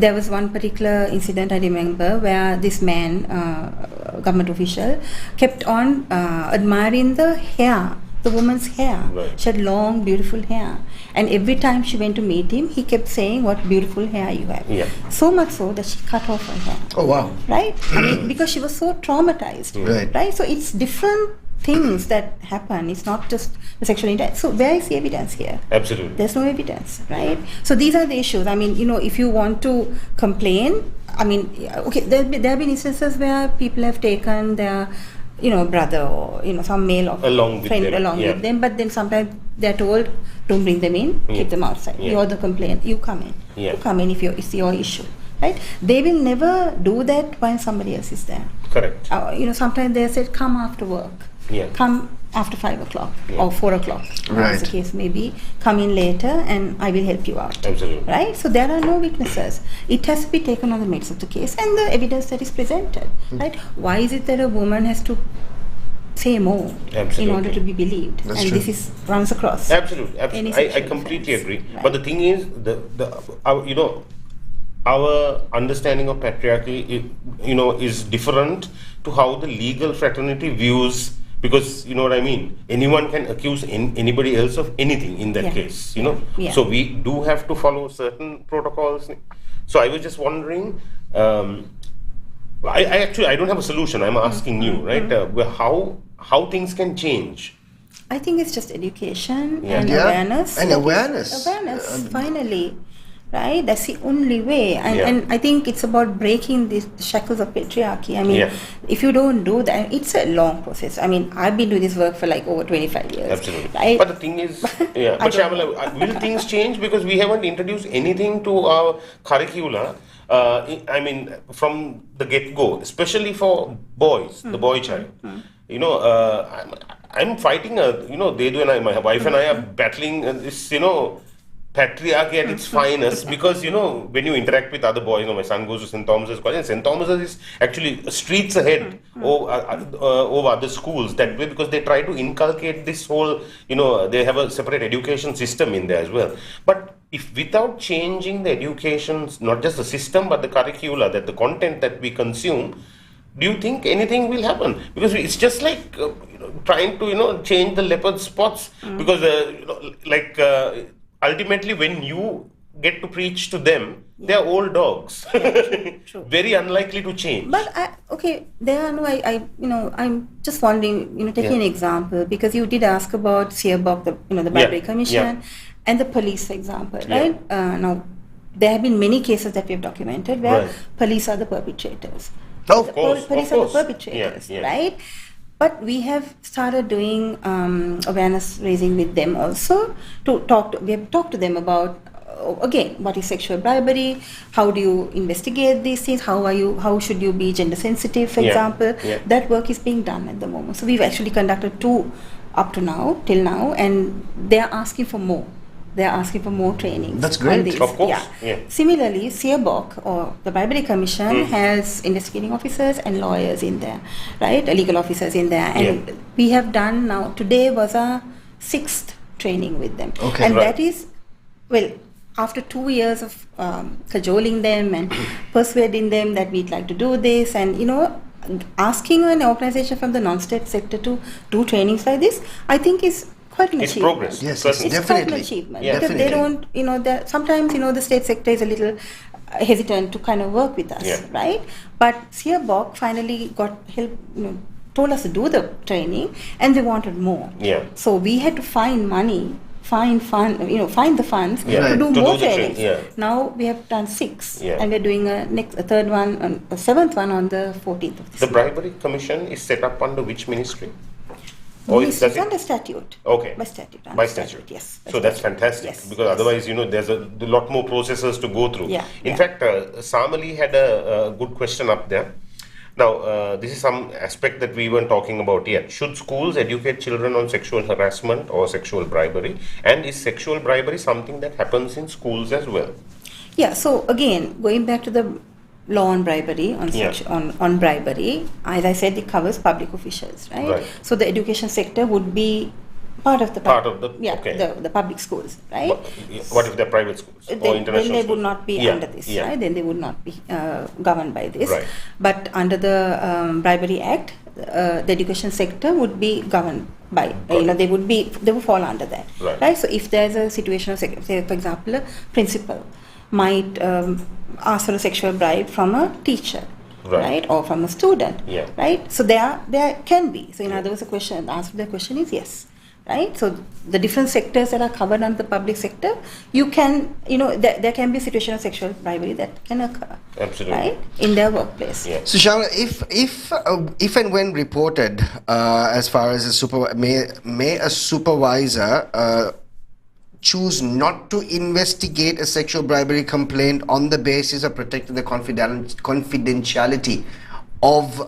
[SPEAKER 4] there was one particular incident I remember where this man, government official, kept on admiring the hair. The woman's hair.
[SPEAKER 2] Right.
[SPEAKER 4] She had long, beautiful hair. And every time she went to meet him, he kept saying, what beautiful hair you have.
[SPEAKER 2] Yeah.
[SPEAKER 4] So much so that she cut off her hair.
[SPEAKER 1] Oh wow.
[SPEAKER 4] Right? I mean, because she was so traumatized.
[SPEAKER 1] Right.
[SPEAKER 4] Right? So it's different things that happen. It's not just the sexual intent. So where is the evidence here?
[SPEAKER 2] Absolutely.
[SPEAKER 4] There's no evidence, right? So these are the issues. I mean, if you want to complain, I mean, okay, there have been instances where people have taken their, brother or, some male or friend along with them, but then sometimes they're told, don't bring them in, keep them outside. You're the complaint, you come in. You come in if it's your issue. Right? They will never do that when somebody else is there.
[SPEAKER 2] Correct.
[SPEAKER 4] Sometimes they said, come after work. Come after 5 o'clock or 4 o'clock.
[SPEAKER 1] Right.
[SPEAKER 4] As the case may be. Come in later and I will help you out.
[SPEAKER 2] Absolutely.
[SPEAKER 4] Right? So there are no witnesses. It has to be taken on the merits of the case and the evidence that is presented. Right? Why is it that a woman has to say more in order to be believed?
[SPEAKER 1] That's
[SPEAKER 4] and
[SPEAKER 1] true.
[SPEAKER 4] this runs across.
[SPEAKER 2] Absolutely. I completely agree. But the thing is, our understanding of patriarchy, is different to how the legal fraternity views, because you know what I mean. Anyone can accuse anybody else of anything in that case,
[SPEAKER 4] Yeah.
[SPEAKER 2] So we do have to follow certain protocols. So I was just wondering. I don't have a solution. I'm asking you, right? How things can change.
[SPEAKER 4] I think it's just education and
[SPEAKER 1] Yeah.
[SPEAKER 4] awareness.
[SPEAKER 1] And awareness.
[SPEAKER 4] Finally. Right? That's the only way. And I think it's about breaking the shackles of patriarchy. I mean, if you don't do that, it's a long process. I mean, I've been doing this work for like over 25 years.
[SPEAKER 2] Absolutely.
[SPEAKER 4] Right?
[SPEAKER 2] But the thing is, but Shyamala, will things change? Because we haven't introduced anything to our curricula, I mean, from the get-go, especially for boys, the boy child. I'm fighting, Dedu and I, my wife and I are battling this, patriarchy at its finest, because when you interact with other boys, my son goes to St. Thomas's College, and St. Thomas's is actually streets ahead over other schools that way, because they try to inculcate this whole, they have a separate education system in there as well. But if without changing the education, not just the system but the curricula, that the content that we consume, do you think anything will happen? Because it's just like trying to change the leopard spots, because ultimately, when you get to preach to them, they're old dogs,
[SPEAKER 4] True.
[SPEAKER 2] very unlikely to change.
[SPEAKER 4] But I'm just wondering, taking an example, because you did ask about Sitback, the Bribery Commission, and the police, for example, right? Now, there have been many cases that we have documented where police are the perpetrators.
[SPEAKER 2] Of course,
[SPEAKER 4] police are the perpetrators, right? But we have started doing awareness raising with them also. We have talked to them about, again, what is sexual bribery? How do you investigate these things? How should you be gender sensitive, for example? That work is being done at the moment. So we've actually conducted 2 up to now, till now, and they are asking for more. They are asking for more training.
[SPEAKER 1] That's great.
[SPEAKER 2] Of course.
[SPEAKER 4] Similarly, Sitback, or the Bribery Commission, has investigating officers and lawyers in there, right? Legal officers in there. And we have done now, today was our 6th training with them.
[SPEAKER 1] Okay.
[SPEAKER 4] And that is, after 2 years of cajoling them and persuading them that we'd like to do this, and asking an organization from the non-state sector to do trainings like this, I think is quite an achievement.
[SPEAKER 2] Progress.
[SPEAKER 1] Yes,
[SPEAKER 4] It's
[SPEAKER 1] definitely.
[SPEAKER 4] quite an achievement, because
[SPEAKER 1] Definitely.
[SPEAKER 4] they don't, sometimes, the state sector is a little hesitant to kind of work with us, right? But Sitback finally got help, told us to do the training, and they wanted more. So we had to find money, find the funds to do more trainings. Now we have done 6, and we're doing a 3rd one, a 7th one on the 14th of this
[SPEAKER 2] The
[SPEAKER 4] month.
[SPEAKER 2] Bribery Commission is set up under which ministry?
[SPEAKER 4] It's under statute.
[SPEAKER 2] Okay.
[SPEAKER 4] By statute.
[SPEAKER 2] By statute.
[SPEAKER 4] Yes.
[SPEAKER 2] So that's fantastic, because otherwise, there's a lot more processes to go through. In fact, Samali had a good question up there. Now, this is some aspect that we weren't talking about yet. Should schools educate children on sexual harassment or sexual bribery? And is sexual bribery something that happens in schools as well?
[SPEAKER 4] Yeah, so again, going back to the law on bribery, on bribery, as I said, it covers public officials, right? So the education sector would be part of the public schools, right?
[SPEAKER 2] What if they're private schools or international
[SPEAKER 4] Then they
[SPEAKER 2] schools?
[SPEAKER 4] would not be under this, right? Then they would not be governed by this. But under the Bribery Act, the education sector would be governed by, they would fall under that, right? So if there's a situation of, say, for example, a principal might ask for a sexual bribe from a teacher, right, or from a student,
[SPEAKER 2] Yeah.
[SPEAKER 4] right? So there can be. So in other words, the answer to the question is yes, right? So the different sectors that are covered under the public sector, you can, there can be a situation of sexual bribery that can occur,
[SPEAKER 2] Absolutely.
[SPEAKER 4] right, in their workplace.
[SPEAKER 2] Yeah.
[SPEAKER 1] So, Shyamala, if and when reported, as far as may a supervisor choose not to investigate a sexual bribery complaint on the basis of protecting the confidentiality of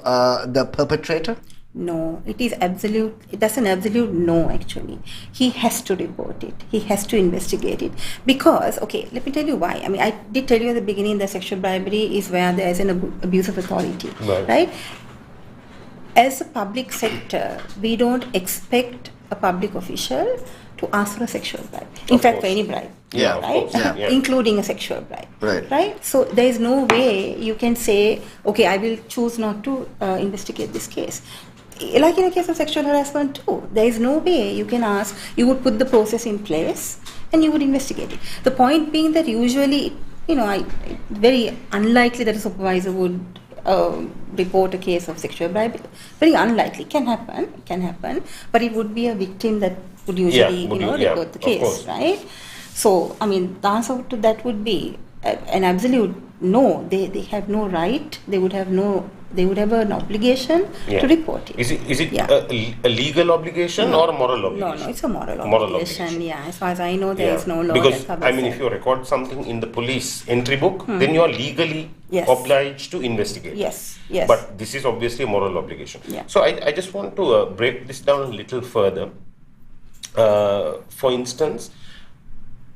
[SPEAKER 1] the perpetrator?
[SPEAKER 4] No, it is absolute. That's an absolute no, actually. He has to report it. He has to investigate it. Because, okay, let me tell you why. I mean, I did tell you at the beginning that sexual bribery is where there is an abuse of authority, right? As a public sector, we don't expect a public official to ask for a sexual bribe. In fact, for any bribe.
[SPEAKER 1] Yeah,
[SPEAKER 4] right?
[SPEAKER 1] yeah.
[SPEAKER 4] Including a sexual bribe.
[SPEAKER 1] Right.
[SPEAKER 4] So there is no way you can say, okay, I will choose not to investigate this case. Like in a case of sexual harassment too, there is no way you can ask, you would put the process in place and you would investigate it. The point being that usually, very unlikely that a supervisor would report a case of sexual bribery. Very unlikely. Can happen, but it would be a victim that would usually, report the case, right? So, I mean, the answer to that would be an absolute no. They have no right. They would have an obligation to report it.
[SPEAKER 2] Is it a legal obligation or a moral obligation?
[SPEAKER 4] No, it's a moral obligation. Yeah, as far as I know, there is no law
[SPEAKER 2] because,
[SPEAKER 4] that covers that.
[SPEAKER 2] if you record something in the police entry book, then you are legally obliged to investigate.
[SPEAKER 4] Yes.
[SPEAKER 2] But this is obviously a moral obligation.
[SPEAKER 4] Yeah.
[SPEAKER 2] So I just want to break this down a little further. For instance,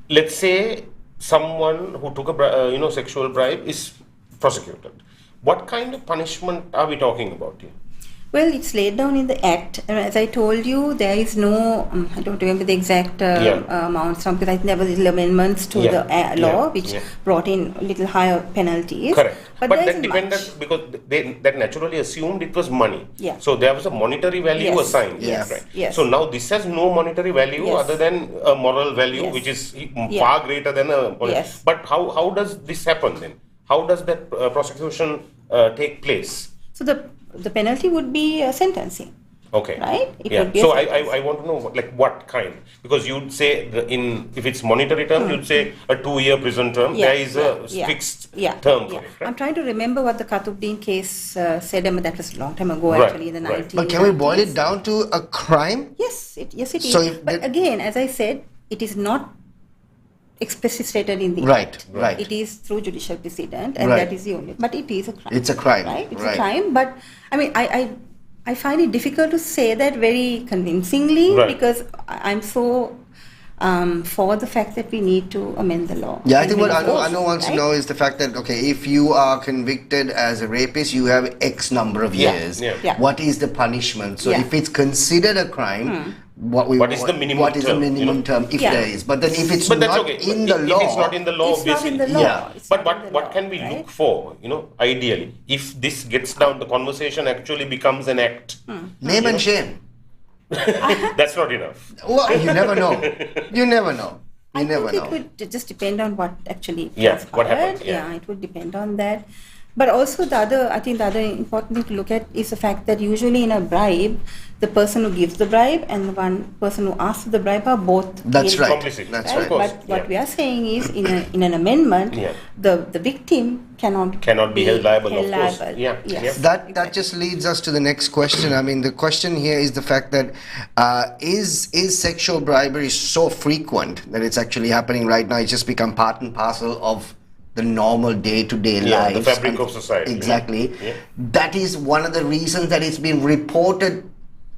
[SPEAKER 2] let's say someone who took a sexual bribe is prosecuted. What kind of punishment are we talking about here?
[SPEAKER 4] Well, it's laid down in the Act. And as I told you, there is no, I don't remember the exact amounts, because I think there were little amendments to the law which brought in little higher penalties.
[SPEAKER 2] Correct.
[SPEAKER 4] But
[SPEAKER 2] that depended because that naturally assumed it was money.
[SPEAKER 4] Yeah.
[SPEAKER 2] So there was a monetary value assigned.
[SPEAKER 4] Yes.
[SPEAKER 2] Right?
[SPEAKER 4] Yes.
[SPEAKER 2] So now this has no monetary value other than a moral value, which is far greater than a monetary.
[SPEAKER 4] Yes.
[SPEAKER 2] But how does this happen then? How does that prosecution take place?
[SPEAKER 4] So the penalty would be sentencing.
[SPEAKER 2] Okay.
[SPEAKER 4] Right? It would be
[SPEAKER 2] So I want to know what kind, because you'd say if it's monetary term, you'd say a 2-year prison term. There is a fixed term for it. Right?
[SPEAKER 4] I'm trying to remember what the Katubuddin case said. That was a long time ago, actually, in the 90s.
[SPEAKER 1] But can we boil it down to a crime?
[SPEAKER 4] Yes, it is.
[SPEAKER 1] So
[SPEAKER 4] but again, as I said, it is not expressly stated in the
[SPEAKER 1] Right.
[SPEAKER 4] It is through judicial precedent, and that is the only. But it is a crime.
[SPEAKER 1] It's a crime,
[SPEAKER 4] right? It's a crime. But I mean, I find it difficult to say that very convincingly because I'm so for the fact that we need to amend the law.
[SPEAKER 1] Yeah, I think what Anu wants to know is the fact that, okay, if you are convicted as a rapist, you have X number of years.
[SPEAKER 4] Yeah.
[SPEAKER 1] What is the punishment? So if it's considered a crime, what is the minimum term if there is? But then if it's not in the law,
[SPEAKER 2] if it's not in the law,
[SPEAKER 4] it's not in the law.
[SPEAKER 1] Yeah.
[SPEAKER 2] But what can we look for? Ideally, if this gets down, the conversation actually becomes an act.
[SPEAKER 1] Name and shame.
[SPEAKER 2] That's not enough.
[SPEAKER 1] Well, you never know. You never know.
[SPEAKER 4] I think it would just depend on what actually
[SPEAKER 2] what happens.
[SPEAKER 4] Yeah, it would depend on that. But also the other important thing to look at is the fact that usually in a bribe, the person who gives the bribe and the one person who asks for the bribe are both
[SPEAKER 1] That's right.
[SPEAKER 2] complicit.
[SPEAKER 1] That's
[SPEAKER 4] right.
[SPEAKER 1] right.
[SPEAKER 4] But what we are saying is in an amendment, the victim cannot
[SPEAKER 2] be held liable, of course.
[SPEAKER 4] Yes.
[SPEAKER 1] That just leads us to the next question. I mean, the question here is the fact that is sexual bribery so frequent that it's actually happening right now? It's just become part and parcel of the normal day-to-day life.
[SPEAKER 2] The fabric of society.
[SPEAKER 1] Exactly. Yeah. That is one of the reasons that it's been reported.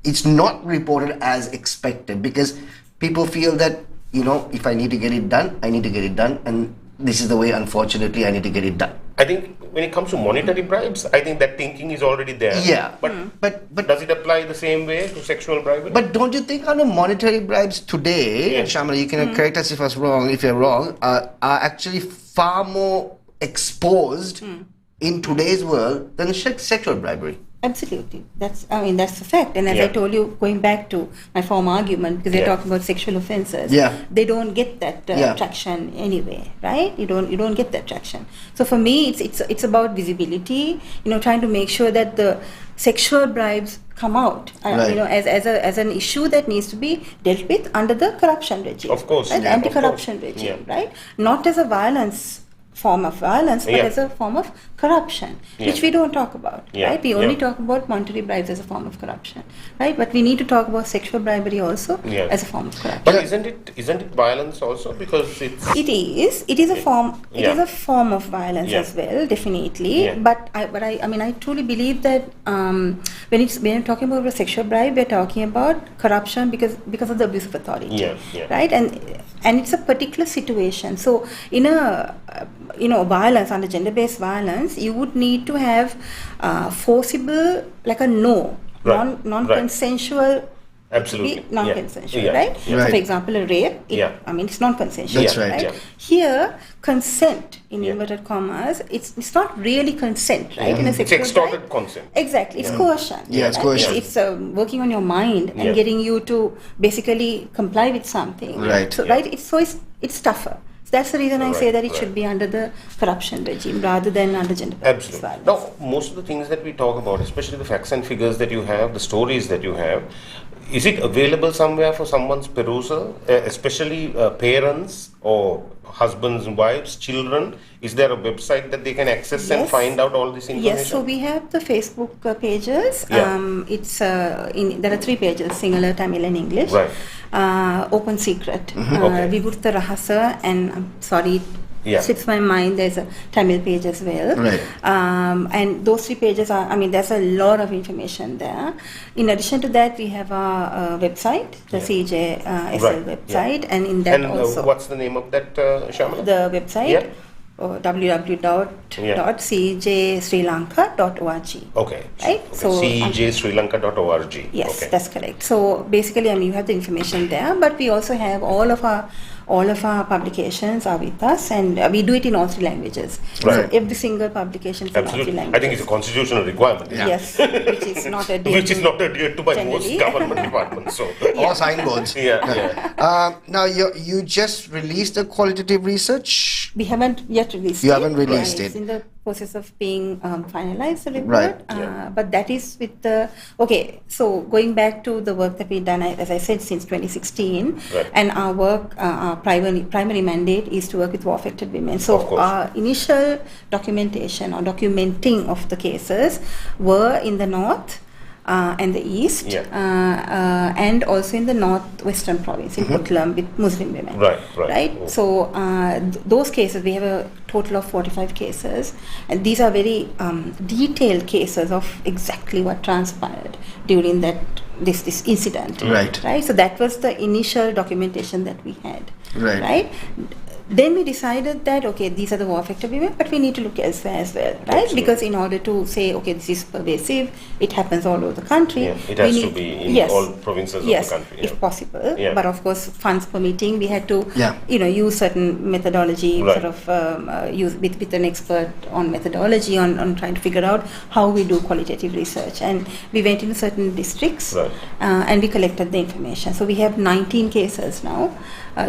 [SPEAKER 1] It's not reported as expected because people feel that, if I need to get it done, I need to get it done. And this is the way, unfortunately, I need to get it done.
[SPEAKER 2] I think when it comes to monetary bribes, I think that thinking is already there.
[SPEAKER 1] Yeah.
[SPEAKER 2] But does it apply the same way to sexual bribery?
[SPEAKER 1] But don't you think on the monetary bribes today, and Shyamala, you can correct us if you're wrong, are actually far more exposed in today's world than sexual bribery?
[SPEAKER 4] Absolutely. That's the fact. And as I told you, going back to my former argument, because they're talking about sexual offences, they don't get that traction anyway, right? You don't get that traction. So for me, it's about visibility. Trying to make sure that the sexual bribes come out, as an issue that needs to be dealt with under the corruption regime.
[SPEAKER 2] Of course,
[SPEAKER 4] right? Anti-corruption regime, right? Not as a form of violence, but as a form of corruption, which we don't talk about, right? We only talk about monetary bribes as a form of corruption, right? But we need to talk about sexual bribery also as a form of corruption.
[SPEAKER 2] But isn't it violence also, because
[SPEAKER 4] it is a form. It is a form of violence as well, definitely. But I truly believe that when you're talking about a sexual bribe, we're talking about corruption because of the abuse of authority, right? And it's a particular situation. So in a violence, under gender-based violence, you would need to have forcible, like a non-consensual.
[SPEAKER 2] Absolutely.
[SPEAKER 4] Non-consensual, right? So for example, a rape, it's non-consensual.
[SPEAKER 1] That's right.
[SPEAKER 4] Here, consent, in inverted commas, it's not really consent, right? In a sexual
[SPEAKER 2] it's extorted consent.
[SPEAKER 4] Exactly. It's coercion.
[SPEAKER 1] Yeah, it's coercion.
[SPEAKER 4] It's working on your mind and getting you to basically comply with something.
[SPEAKER 1] Right.
[SPEAKER 4] So, it's tougher. So that's the reason I say that it should be under the corruption regime rather than under gender-based violence.
[SPEAKER 2] Now, most of the things that we talk about, especially the facts and figures that you have, the stories that you have, is it available somewhere for someone's perusal, especially parents or husbands and wives, children? Is there a website that they can access and find out all this information?
[SPEAKER 4] Yes, so we have the Facebook pages. There are 3 pages, Sinhala, Tamil and English.
[SPEAKER 2] Right.
[SPEAKER 4] Open Secret, Vivurtha Rahasa, and I'm sorry, slips my mind, there's a Tamil page as well.
[SPEAKER 1] Right.
[SPEAKER 4] And those 3 pages there's a lot of information there. In addition to that, we have our website, the CJSL website, and in that also.
[SPEAKER 2] What's the name of that, Shyamala?
[SPEAKER 4] The website? www.cjsrilanka.org.
[SPEAKER 2] Okay.
[SPEAKER 4] Right?
[SPEAKER 2] So cjsrilanka.org.
[SPEAKER 4] Yes, that's correct. So basically, you have the information there, but we also have all of our publications are with us, and we do it in all 3 languages.
[SPEAKER 2] Right.
[SPEAKER 4] So every single publication is in all 3 languages.
[SPEAKER 2] I think it's a constitutional requirement.
[SPEAKER 4] Yes, which is not adhered
[SPEAKER 2] to by most government departments. So
[SPEAKER 1] or signboards. Now you just released a qualitative research.
[SPEAKER 4] We haven't yet released it.
[SPEAKER 1] You haven't released it.
[SPEAKER 4] It's in the process of being finalized, the report. But that is with the... Okay, so going back to the work that we've done, as I said, since 2016, and our work, our primary mandate is to work with war-affected women. So our initial documentation or documenting of the cases were in the north, and the east, and also in the northwestern province, in Puntland, with Muslim women. Right. So those cases, we have a total of 45 cases, and these are very detailed cases of exactly what transpired during this incident.
[SPEAKER 1] Right.
[SPEAKER 4] So that was the initial documentation that we had.
[SPEAKER 1] Right.
[SPEAKER 4] Then we decided that, okay, these are the war-affected women, but we need to look elsewhere as well, right? Absolutely. Because in order to say, okay, this is pervasive, it happens all over the country.
[SPEAKER 2] It has to be in all provinces of the country.
[SPEAKER 4] If possible. But of course, funds permitting, we had to, use certain methodology, sort of use with an expert on methodology, on trying to figure out how we do qualitative research. And we went into certain districts, and we collected the information. So we have 19 cases now,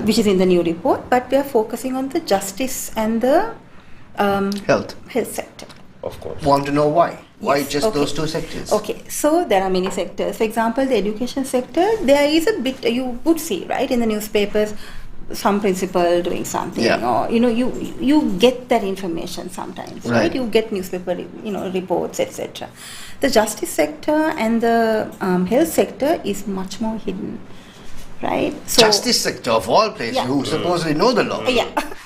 [SPEAKER 4] which is in the new report, but we are focusing on the justice and the
[SPEAKER 1] health
[SPEAKER 4] sector.
[SPEAKER 2] Of course.
[SPEAKER 1] Want to know why? Why just those 2 sectors?
[SPEAKER 4] Okay, so there are many sectors. For example, the education sector, there is a bit, you would see, right, in the newspapers, some principal doing something, or you get that information sometimes, right? You get newspaper reports, etc. The justice sector and the health sector is much more hidden. Right? So,
[SPEAKER 1] justice sector of all places, who supposedly know the law.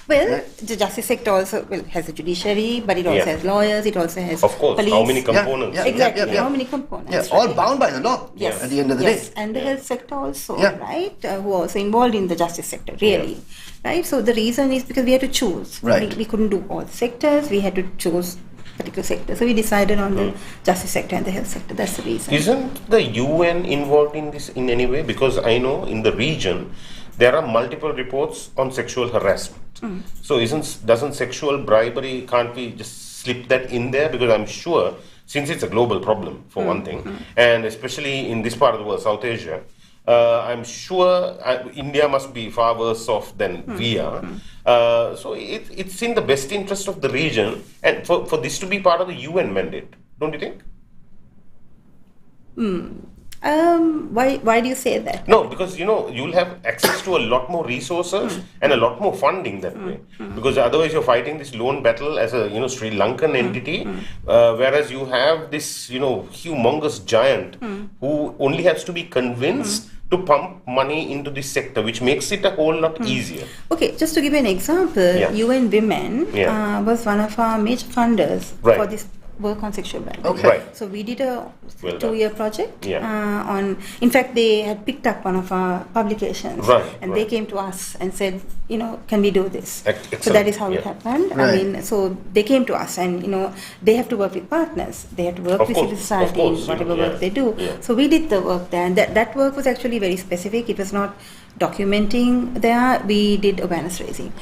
[SPEAKER 4] Well, the justice sector also has a judiciary, but it also has lawyers, it also has police.
[SPEAKER 2] How many components?
[SPEAKER 4] Exactly, how many components.
[SPEAKER 1] All bound by the law at the end of the day.
[SPEAKER 4] And the health sector also, right, who are also involved in the justice sector, really. Right? So the reason is because we had to choose.
[SPEAKER 1] Right.
[SPEAKER 4] We couldn't do all sectors, we had to choose particular sector. So we decided on the justice sector and the health sector. That's the reason.
[SPEAKER 2] Isn't the UN involved in this in any way? Because I know in the region there are multiple reports on sexual harassment. So doesn't sexual bribery, can't we just slip that in there? Because I'm sure since it's a global problem for one thing, and especially in this part of the world, South Asia, I'm sure India must be far worse off than we are. So it's in the best interest of the region, and for this to be part of the UN mandate, don't you think?
[SPEAKER 4] Why do you say that?
[SPEAKER 2] No, because you'll have access to a lot more resources and a lot more funding that way. Because otherwise you're fighting this lone battle as a Sri Lankan entity, whereas you have this humongous giant who only has to be convinced to pump money into this sector, which makes it a whole lot easier.
[SPEAKER 4] Okay, just to give you an example, UN Women was one of our major funders for this work on sexual bribery.
[SPEAKER 1] Okay.
[SPEAKER 2] Right.
[SPEAKER 4] So we did a 2-year project
[SPEAKER 2] Yeah.
[SPEAKER 4] on. In fact, they had picked up one of our publications,
[SPEAKER 2] Right,
[SPEAKER 4] and
[SPEAKER 2] right.
[SPEAKER 4] they came to us and said, can we do this?
[SPEAKER 2] Excellent.
[SPEAKER 4] So that is how
[SPEAKER 2] Yeah.
[SPEAKER 4] it happened.
[SPEAKER 1] Right.
[SPEAKER 4] I mean, so they came to us, and they have to work with partners. They have to work
[SPEAKER 2] Of
[SPEAKER 4] with
[SPEAKER 2] course,
[SPEAKER 4] civil
[SPEAKER 2] of
[SPEAKER 4] society
[SPEAKER 2] course,
[SPEAKER 4] in whatever
[SPEAKER 2] yeah,
[SPEAKER 4] work they do.
[SPEAKER 2] yeah.
[SPEAKER 4] So we did the work there, and that work was actually very specific. It was not documenting there. We did awareness raising,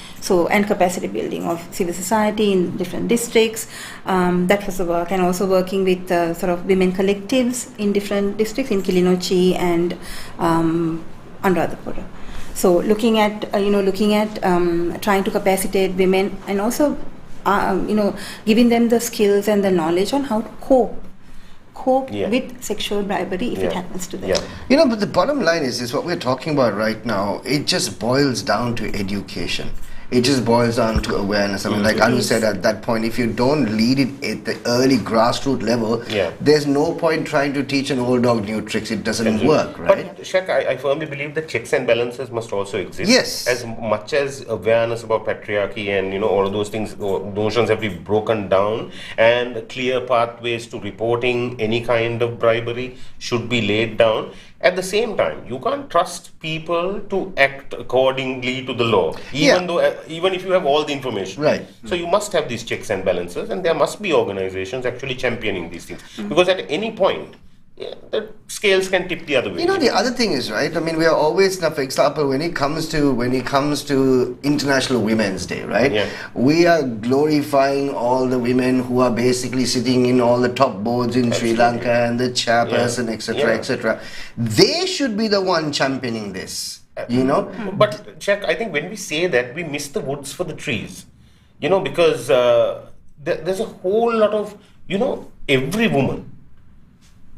[SPEAKER 4] and capacity building of civil society in different districts. That was the work, and also working with sort of women collectives in different districts in Kilinochchi and Anuradhapura. So looking at trying to capacitate women, and also giving them the skills and the knowledge on how to cope with sexual bribery if it happens to them.
[SPEAKER 2] Yeah.
[SPEAKER 1] But the bottom line is what we're talking about right now, it just boils down to education. It just boils down to awareness. I mean, like Anu said at that point, if you don't lead it at the early grassroots level, there's no point trying to teach an old dog new tricks. It doesn't work, right?
[SPEAKER 2] But Shaq, I firmly believe that checks and balances must also exist.
[SPEAKER 1] Yes.
[SPEAKER 2] As much as awareness about patriarchy and all of those things, notions have to be broken down, and clear pathways to reporting any kind of bribery should be laid down. At the same time, you can't trust people to act accordingly to the law, even if you have all the information.
[SPEAKER 1] Right.
[SPEAKER 2] So you must have these checks and balances, and there must be organizations actually championing these things. Because at any point, the scales can tip the other way.
[SPEAKER 1] The other thing is, right, I mean, we are always, now, for example, when it comes to International Women's Day, right, we are glorifying all the women who are basically sitting in all the top boards in Sri Lanka and the chairperson, etc., etc. They should be the one championing this,
[SPEAKER 2] But, Shaq, I think when we say that, we miss the woods for the trees. Because there's a whole lot of, every woman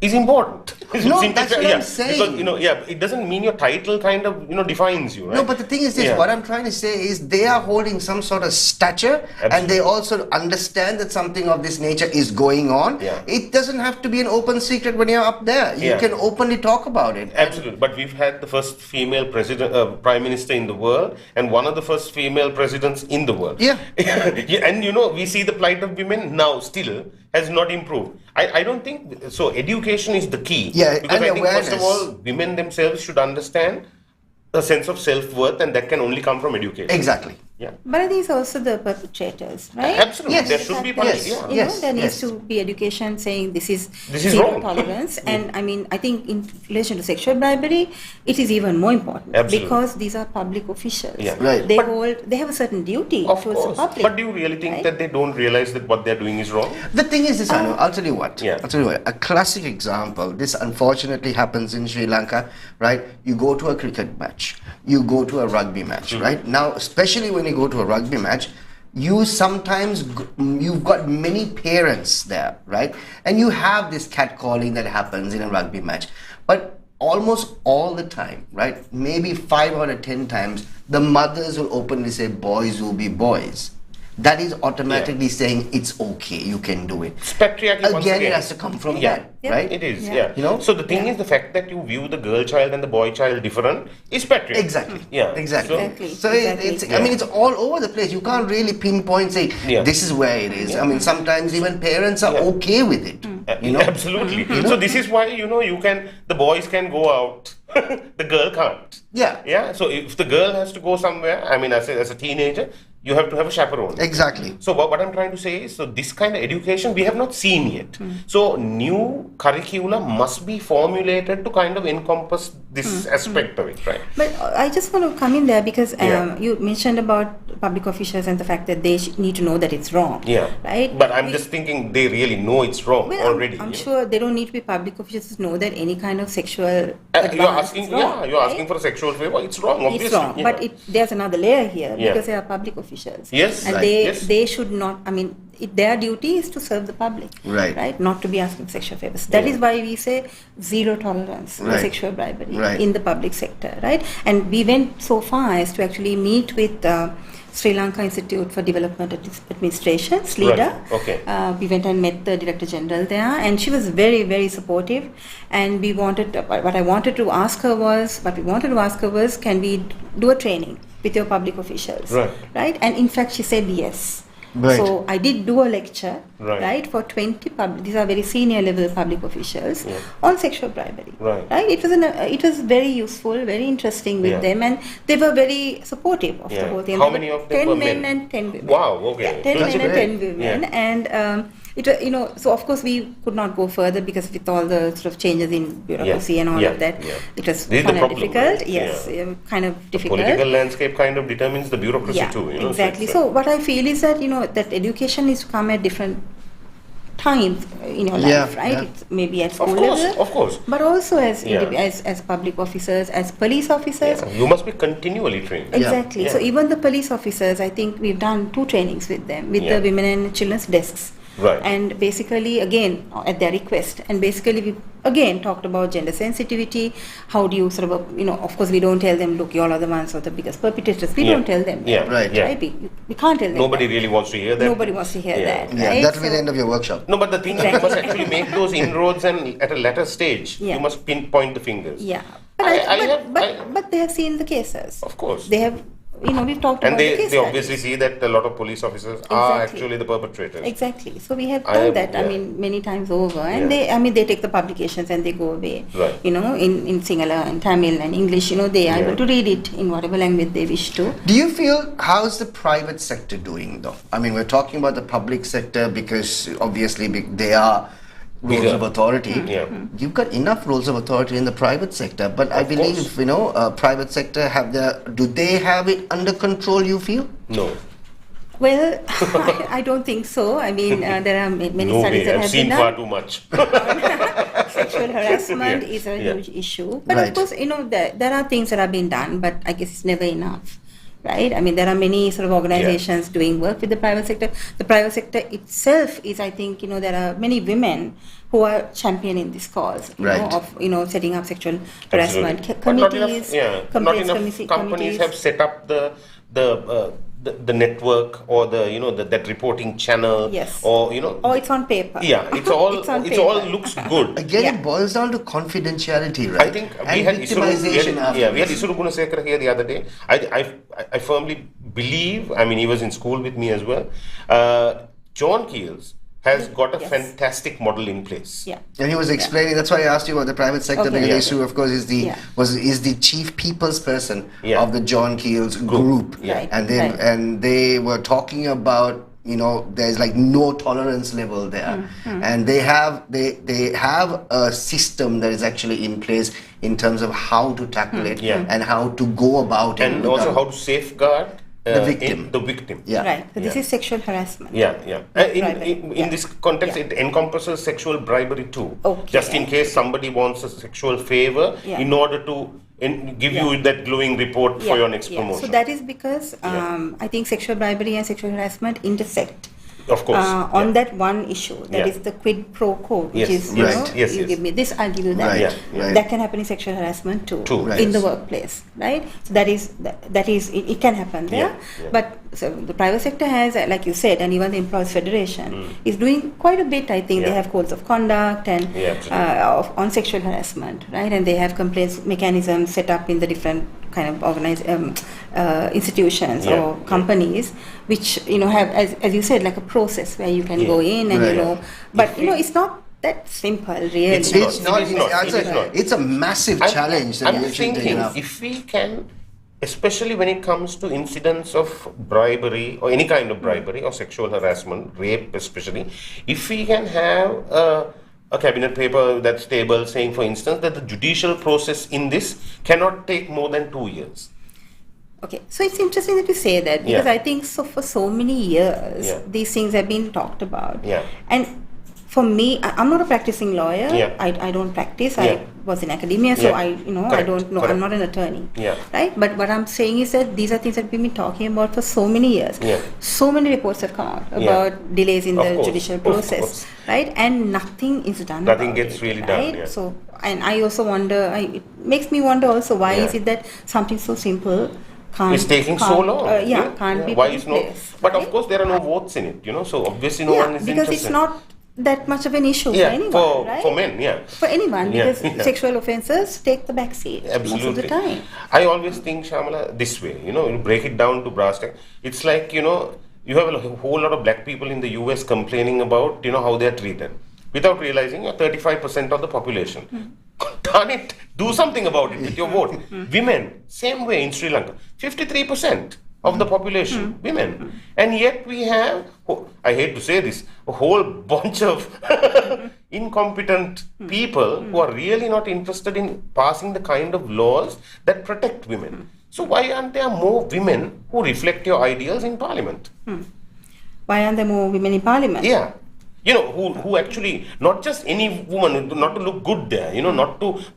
[SPEAKER 2] is important.
[SPEAKER 1] No, that's what I'm saying.
[SPEAKER 2] Because, it doesn't mean your title kind of, defines you, right?
[SPEAKER 1] No, but the thing is this, what I'm trying to say is they are holding some sort of stature, and they also understand that something of this nature is going on.
[SPEAKER 2] Yeah.
[SPEAKER 1] It doesn't have to be an open secret when you're up there. You can openly talk about it.
[SPEAKER 2] Absolutely. But we've had the first female prime minister in the world, and one of the first female presidents in the world.
[SPEAKER 1] Yeah.
[SPEAKER 2] And we see the plight of women now still has not improved. I don't think so. Education is the key.
[SPEAKER 1] Yeah,
[SPEAKER 2] because
[SPEAKER 1] and
[SPEAKER 2] I think
[SPEAKER 1] awareness.
[SPEAKER 2] first of all, women themselves should understand a sense of self-worth, and that can only come from education.
[SPEAKER 1] Exactly.
[SPEAKER 2] Yeah.
[SPEAKER 4] But I think it's also the perpetrators, right?
[SPEAKER 2] Absolutely.
[SPEAKER 1] Yes.
[SPEAKER 2] There should be punishment.
[SPEAKER 4] There needs to be education saying this is
[SPEAKER 2] wrong.
[SPEAKER 4] zero tolerance. And I mean, I think in relation to sexual bribery, it is even more important.
[SPEAKER 2] Absolutely.
[SPEAKER 4] Because these are public officials.
[SPEAKER 2] Yeah.
[SPEAKER 1] Right.
[SPEAKER 4] They have a certain duty
[SPEAKER 2] Of
[SPEAKER 4] towards the
[SPEAKER 2] course.
[SPEAKER 4] public.
[SPEAKER 2] But do you really think that they don't realize that what they're doing is wrong?
[SPEAKER 1] The thing is this, Anu, I'll tell you what.
[SPEAKER 2] Yeah.
[SPEAKER 1] I'll tell you what. A classic example, this unfortunately happens in Sri Lanka, right? You go to a cricket match. You go to a rugby match, right? Now, especially when you go to a rugby match, you've got many parents there, right? And you have this catcalling that happens in a rugby match. But almost all the time, right? Maybe 5 out of 10 times, the mothers will openly say, boys will be boys. That is automatically saying it's okay, you can do it.
[SPEAKER 2] It's patriarchy once
[SPEAKER 1] Again, it has to come from that, right?
[SPEAKER 2] It is,
[SPEAKER 4] Yeah.
[SPEAKER 2] So the thing is, the fact that you view the girl child and the boy child different is patriarchy.
[SPEAKER 1] Exactly.
[SPEAKER 2] Yeah.
[SPEAKER 1] Exactly.
[SPEAKER 4] Exactly.
[SPEAKER 1] So
[SPEAKER 4] Exactly.
[SPEAKER 1] I mean, it's all over the place. You can't really pinpoint, say, this is where it is. I mean, sometimes even parents are okay with it.
[SPEAKER 2] Absolutely. So this is why, the boys can go out, the girl can't.
[SPEAKER 1] Yeah.
[SPEAKER 2] Yeah. So if the girl has to go somewhere, I mean, as a teenager, you have to have a chaperone.
[SPEAKER 1] Exactly.
[SPEAKER 2] So what I'm trying to say is, so this kind of education we have not seen yet. So new curricula must be formulated to kind of encompass this aspect of it, right?
[SPEAKER 4] But I just want to come in there because
[SPEAKER 2] Yeah.
[SPEAKER 4] you mentioned about public officials and the fact that they need to know that it's wrong.
[SPEAKER 2] Yeah.
[SPEAKER 4] Right?
[SPEAKER 2] But I'm just thinking they really know it's wrong
[SPEAKER 4] Well,
[SPEAKER 2] already.
[SPEAKER 4] I'm
[SPEAKER 2] you know.
[SPEAKER 4] sure they don't need to be public officials to know that any kind of sexual
[SPEAKER 2] You're
[SPEAKER 4] advance
[SPEAKER 2] asking,
[SPEAKER 4] is wrong,
[SPEAKER 2] you're
[SPEAKER 4] right?
[SPEAKER 2] asking for a sexual favor. It's wrong, obviously.
[SPEAKER 4] It's wrong,
[SPEAKER 2] Yeah.
[SPEAKER 4] but there's another layer here
[SPEAKER 2] Yeah.
[SPEAKER 4] because they are public officials.
[SPEAKER 2] Yes,
[SPEAKER 4] and
[SPEAKER 2] right, yes.
[SPEAKER 4] they should not. I mean, their duty is to serve the public,
[SPEAKER 1] Right.
[SPEAKER 4] Not to be asking sexual favors. That is why we say zero tolerance for
[SPEAKER 1] Right.
[SPEAKER 4] sexual bribery
[SPEAKER 1] Right.
[SPEAKER 4] in the public sector, right? And we went so far as to actually meet with Sri Lanka Institute for Development Administration, SLIDA.
[SPEAKER 2] Right. Okay.
[SPEAKER 4] We went and met the Director General there, and she was very, very supportive. And we wanted, what we wanted to ask her was, can we do a training with your public officials?
[SPEAKER 2] Right.
[SPEAKER 4] And in fact, she said yes.
[SPEAKER 1] Right.
[SPEAKER 4] So I did do a lecture,
[SPEAKER 2] Right.
[SPEAKER 4] for 20 these are very senior level public officials on sexual bribery.
[SPEAKER 2] Right.
[SPEAKER 4] It was very useful, very interesting with
[SPEAKER 2] Yeah.
[SPEAKER 4] them, and they were very supportive of the
[SPEAKER 2] Yeah.
[SPEAKER 4] whole thing.
[SPEAKER 2] How
[SPEAKER 4] There
[SPEAKER 2] many
[SPEAKER 4] were
[SPEAKER 2] of them
[SPEAKER 4] 10
[SPEAKER 2] were
[SPEAKER 4] men
[SPEAKER 2] men?
[SPEAKER 4] and 10 women.
[SPEAKER 2] Wow, okay.
[SPEAKER 4] Yeah, 10
[SPEAKER 1] That's
[SPEAKER 4] men and
[SPEAKER 1] great.
[SPEAKER 4] 10 women,
[SPEAKER 2] Yeah.
[SPEAKER 4] and so of course we could not go further because with all the sort of changes in bureaucracy and all
[SPEAKER 2] Yeah.
[SPEAKER 4] of that,
[SPEAKER 2] Yeah.
[SPEAKER 4] it was
[SPEAKER 2] This is the
[SPEAKER 4] kind of
[SPEAKER 2] problem,
[SPEAKER 4] difficult.
[SPEAKER 2] right?
[SPEAKER 4] Yes,
[SPEAKER 2] Yeah.
[SPEAKER 4] kind of difficult.
[SPEAKER 2] Political landscape kind of determines the bureaucracy
[SPEAKER 4] Yeah,
[SPEAKER 2] too. You know,
[SPEAKER 4] exactly.
[SPEAKER 2] it's,
[SPEAKER 4] So what I feel is that that education needs to come at different times in your life,
[SPEAKER 1] Yeah,
[SPEAKER 4] right?
[SPEAKER 1] yeah.
[SPEAKER 4] It's maybe at school
[SPEAKER 2] course,
[SPEAKER 4] level,
[SPEAKER 2] of course.
[SPEAKER 4] but also as
[SPEAKER 2] Yeah.
[SPEAKER 4] as public officers, as police officers.
[SPEAKER 2] you must be continually trained.
[SPEAKER 4] Exactly.
[SPEAKER 2] Yeah.
[SPEAKER 4] So even the police officers, I think we've done 2 trainings with them, with
[SPEAKER 2] Yeah.
[SPEAKER 4] the women and children's desks.
[SPEAKER 2] Right.
[SPEAKER 4] And basically, again, at their request, and basically we again talked about gender sensitivity. How do you sort of, of course we don't tell them, look, you all are the ones who are the biggest perpetrators. We
[SPEAKER 2] Yeah.
[SPEAKER 4] don't tell them that.
[SPEAKER 2] Yeah.
[SPEAKER 1] Right.
[SPEAKER 2] Yeah.
[SPEAKER 4] Right? We can't tell them
[SPEAKER 2] Nobody
[SPEAKER 4] that.
[SPEAKER 2] really wants to hear that.
[SPEAKER 4] Nobody wants to hear that.
[SPEAKER 1] Yeah,
[SPEAKER 4] right?
[SPEAKER 1] that will be
[SPEAKER 4] So-
[SPEAKER 1] the end of your workshop.
[SPEAKER 2] No, but the thing is, you must actually make those inroads, and at a later stage,
[SPEAKER 4] Yeah.
[SPEAKER 2] you must pinpoint the fingers.
[SPEAKER 4] Yeah.
[SPEAKER 2] I
[SPEAKER 4] But they have seen the cases.
[SPEAKER 2] Of course.
[SPEAKER 4] They have, we've talked
[SPEAKER 2] And
[SPEAKER 4] about the
[SPEAKER 2] they
[SPEAKER 4] case
[SPEAKER 2] obviously
[SPEAKER 4] studies.
[SPEAKER 2] see that a lot of police officers are
[SPEAKER 4] Exactly.
[SPEAKER 2] actually the perpetrators.
[SPEAKER 4] Exactly. So we have
[SPEAKER 2] I
[SPEAKER 4] done
[SPEAKER 2] have-
[SPEAKER 4] that.
[SPEAKER 2] yeah.
[SPEAKER 4] Many times over, and
[SPEAKER 2] Yeah.
[SPEAKER 4] they take the publications and they go away.
[SPEAKER 2] Right.
[SPEAKER 4] In Sinhala and Tamil and English, they are
[SPEAKER 2] Yeah.
[SPEAKER 4] able to read it in whatever language they wish to.
[SPEAKER 1] Do you feel, how's the private sector doing though? I mean, we're talking about the public sector because obviously they are roles
[SPEAKER 2] Bigger.
[SPEAKER 1] of authority.
[SPEAKER 2] Yeah.
[SPEAKER 1] You've got enough roles of authority in the private sector, but I
[SPEAKER 2] Of
[SPEAKER 1] believe,
[SPEAKER 2] course.
[SPEAKER 1] private sector do they have it under control, you feel?
[SPEAKER 2] No.
[SPEAKER 4] Well, I don't think so. I mean, there are many
[SPEAKER 2] No
[SPEAKER 4] studies
[SPEAKER 2] way.
[SPEAKER 4] that
[SPEAKER 2] I've
[SPEAKER 4] have
[SPEAKER 2] seen
[SPEAKER 4] been
[SPEAKER 2] far
[SPEAKER 4] done.
[SPEAKER 2] too much.
[SPEAKER 4] Sexual harassment
[SPEAKER 2] Yeah.
[SPEAKER 4] is a
[SPEAKER 2] Yeah.
[SPEAKER 4] huge issue. But
[SPEAKER 1] Right.
[SPEAKER 4] of course, there are things that have been done, but I guess it's never enough. Right? I mean, there are many sort of organizations doing work with the private sector. The private sector itself is, I think, there are many women who are championing this cause,
[SPEAKER 1] Right.
[SPEAKER 4] of setting up sexual harassment
[SPEAKER 2] Absolutely. But not enough,
[SPEAKER 4] committees,
[SPEAKER 2] not
[SPEAKER 4] complaints
[SPEAKER 2] enough
[SPEAKER 4] committees.
[SPEAKER 2] companies have set up the network or that reporting channel.
[SPEAKER 4] Yes.
[SPEAKER 2] Or
[SPEAKER 4] Or it's on paper.
[SPEAKER 2] Yeah, it's all
[SPEAKER 4] It's on
[SPEAKER 2] it's all
[SPEAKER 4] paper.
[SPEAKER 2] looks good.
[SPEAKER 1] Again,
[SPEAKER 4] Yeah.
[SPEAKER 1] it boils down to confidentiality, right?
[SPEAKER 2] I think
[SPEAKER 1] and
[SPEAKER 2] we had Isuru,
[SPEAKER 1] victimization
[SPEAKER 2] we had
[SPEAKER 1] afterwards.
[SPEAKER 2] Isuru Gunasekara here the other day. I firmly believe, I mean, he was in school with me as well. John Keels has got a
[SPEAKER 4] Yes.
[SPEAKER 2] fantastic model in place.
[SPEAKER 4] Yeah.
[SPEAKER 1] And he was explaining. That's why I asked you about the private sector
[SPEAKER 4] Okay.
[SPEAKER 1] because
[SPEAKER 2] Yeah.
[SPEAKER 1] Isu, of course, is the
[SPEAKER 4] Yeah.
[SPEAKER 1] is the chief people's person
[SPEAKER 2] Yeah.
[SPEAKER 1] of the John Keels group.
[SPEAKER 2] Yeah.
[SPEAKER 4] Right,
[SPEAKER 1] And they were talking about there's like no tolerance level there, and they have a system that is actually in place in terms of how to tackle it
[SPEAKER 2] Yeah.
[SPEAKER 1] and how to go about it,
[SPEAKER 2] And also how to safeguard
[SPEAKER 1] The victim.
[SPEAKER 2] the victim.
[SPEAKER 1] Yeah.
[SPEAKER 4] Right. So this
[SPEAKER 2] Yeah.
[SPEAKER 4] is sexual harassment.
[SPEAKER 2] Yeah. In
[SPEAKER 4] Yeah.
[SPEAKER 2] this context,
[SPEAKER 4] Yeah.
[SPEAKER 2] it encompasses sexual bribery too.
[SPEAKER 4] Okay.
[SPEAKER 2] Just in case somebody wants a sexual favor
[SPEAKER 4] Yeah.
[SPEAKER 2] in order to give
[SPEAKER 4] Yeah.
[SPEAKER 2] you that glowing report for your next
[SPEAKER 4] yeah.
[SPEAKER 2] promotion.
[SPEAKER 4] So that is because I think sexual bribery and sexual harassment intersect.
[SPEAKER 2] Of course.
[SPEAKER 4] On
[SPEAKER 2] Yeah.
[SPEAKER 4] that one issue, that
[SPEAKER 2] Yeah.
[SPEAKER 4] is the quid pro quo, which
[SPEAKER 2] Yes,
[SPEAKER 4] is
[SPEAKER 1] right.
[SPEAKER 2] Yes,
[SPEAKER 4] you
[SPEAKER 2] yes.
[SPEAKER 4] give me this, I'll give you that.
[SPEAKER 1] Right,
[SPEAKER 2] Yeah,
[SPEAKER 1] right.
[SPEAKER 4] That can happen in sexual harassment too,
[SPEAKER 1] Right.
[SPEAKER 4] in the workplace, right? So that is it can happen there.
[SPEAKER 2] Yeah, yeah.
[SPEAKER 4] But so the private sector has, like you said, and even the Employees Federation is doing quite a bit. I think they
[SPEAKER 2] Yeah.
[SPEAKER 4] have codes of conduct and
[SPEAKER 2] Yeah, absolutely.
[SPEAKER 4] on sexual harassment, right? And they have complaints mechanisms set up in the different kind of institutions
[SPEAKER 2] Yeah,
[SPEAKER 4] or
[SPEAKER 2] yeah.
[SPEAKER 4] companies, which have, as you said, like a process where you can
[SPEAKER 2] Yeah.
[SPEAKER 4] go in and
[SPEAKER 1] Right.
[SPEAKER 4] but it's not that simple, really.
[SPEAKER 2] It's not.
[SPEAKER 1] It's not.
[SPEAKER 2] It is not.
[SPEAKER 1] It's
[SPEAKER 2] It is
[SPEAKER 1] a-
[SPEAKER 2] not.
[SPEAKER 1] It's a massive challenge that
[SPEAKER 2] I'm
[SPEAKER 1] you actually
[SPEAKER 2] thinking
[SPEAKER 1] taken up.
[SPEAKER 2] if we can especially when it comes to incidents of bribery or any kind of bribery or sexual harassment, rape especially, if we can have a cabinet paper that's stable saying, for instance, that the judicial process in this cannot take more than 2 years.
[SPEAKER 4] Okay, so it's interesting that you say that, because
[SPEAKER 2] Yeah.
[SPEAKER 4] I think so for so many years
[SPEAKER 2] Yeah.
[SPEAKER 4] these things have been talked about.
[SPEAKER 2] Yeah.
[SPEAKER 4] And for me, I'm not a practicing lawyer.
[SPEAKER 2] Yeah.
[SPEAKER 4] I don't practice.
[SPEAKER 2] Yeah.
[SPEAKER 4] I was in academia, so
[SPEAKER 2] Yeah.
[SPEAKER 4] I
[SPEAKER 2] Correct.
[SPEAKER 4] don't know.
[SPEAKER 2] Correct.
[SPEAKER 4] I'm not an attorney.
[SPEAKER 2] Yeah.
[SPEAKER 4] Right? But what I'm saying is that these are things that we've been talking about for so many years.
[SPEAKER 2] Yeah.
[SPEAKER 4] So many reports have come out
[SPEAKER 2] Yeah.
[SPEAKER 4] about delays in
[SPEAKER 2] Of
[SPEAKER 4] the
[SPEAKER 2] course.
[SPEAKER 4] judicial
[SPEAKER 2] Of
[SPEAKER 4] process.
[SPEAKER 2] course.
[SPEAKER 4] Right? And nothing is done.
[SPEAKER 2] Nothing
[SPEAKER 4] about
[SPEAKER 2] gets
[SPEAKER 4] it,
[SPEAKER 2] really done,
[SPEAKER 4] right?
[SPEAKER 2] yeah.
[SPEAKER 4] So, and I also wonder, it makes me wonder also, why
[SPEAKER 2] Yeah.
[SPEAKER 4] is it that something so simple
[SPEAKER 2] It's taking so long.
[SPEAKER 4] can't be
[SPEAKER 2] Why
[SPEAKER 4] put
[SPEAKER 2] is
[SPEAKER 4] in
[SPEAKER 2] no?
[SPEAKER 4] place,
[SPEAKER 2] But
[SPEAKER 4] right?
[SPEAKER 2] of course, there are no votes in it. So obviously, no one is
[SPEAKER 4] because
[SPEAKER 2] interested.
[SPEAKER 4] it's not that much of an issue
[SPEAKER 2] Yeah,
[SPEAKER 4] for anyone,
[SPEAKER 2] for-
[SPEAKER 4] right?
[SPEAKER 2] for men, yeah.
[SPEAKER 4] For anyone,
[SPEAKER 2] Yeah,
[SPEAKER 4] because
[SPEAKER 2] yeah.
[SPEAKER 4] sexual offences take the back seat
[SPEAKER 2] Absolutely.
[SPEAKER 4] most of the time.
[SPEAKER 2] I always think, Shyamala, this way. You break it down to brass tacks. It's like, you have a whole lot of black people in the US complaining about, how they are treated. Without realizing you're 35% of the population. Darn it, do something about it with your vote. Women, same way in Sri Lanka. 53% of the population, women. And yet we have, I hate to say this, a whole bunch of incompetent people who are really not interested in passing the kind of laws that protect women. So why aren't there more women who reflect your ideals in parliament?
[SPEAKER 4] Why aren't there more women in parliament?
[SPEAKER 2] Yeah. Who actually, not just any woman, not to look good there,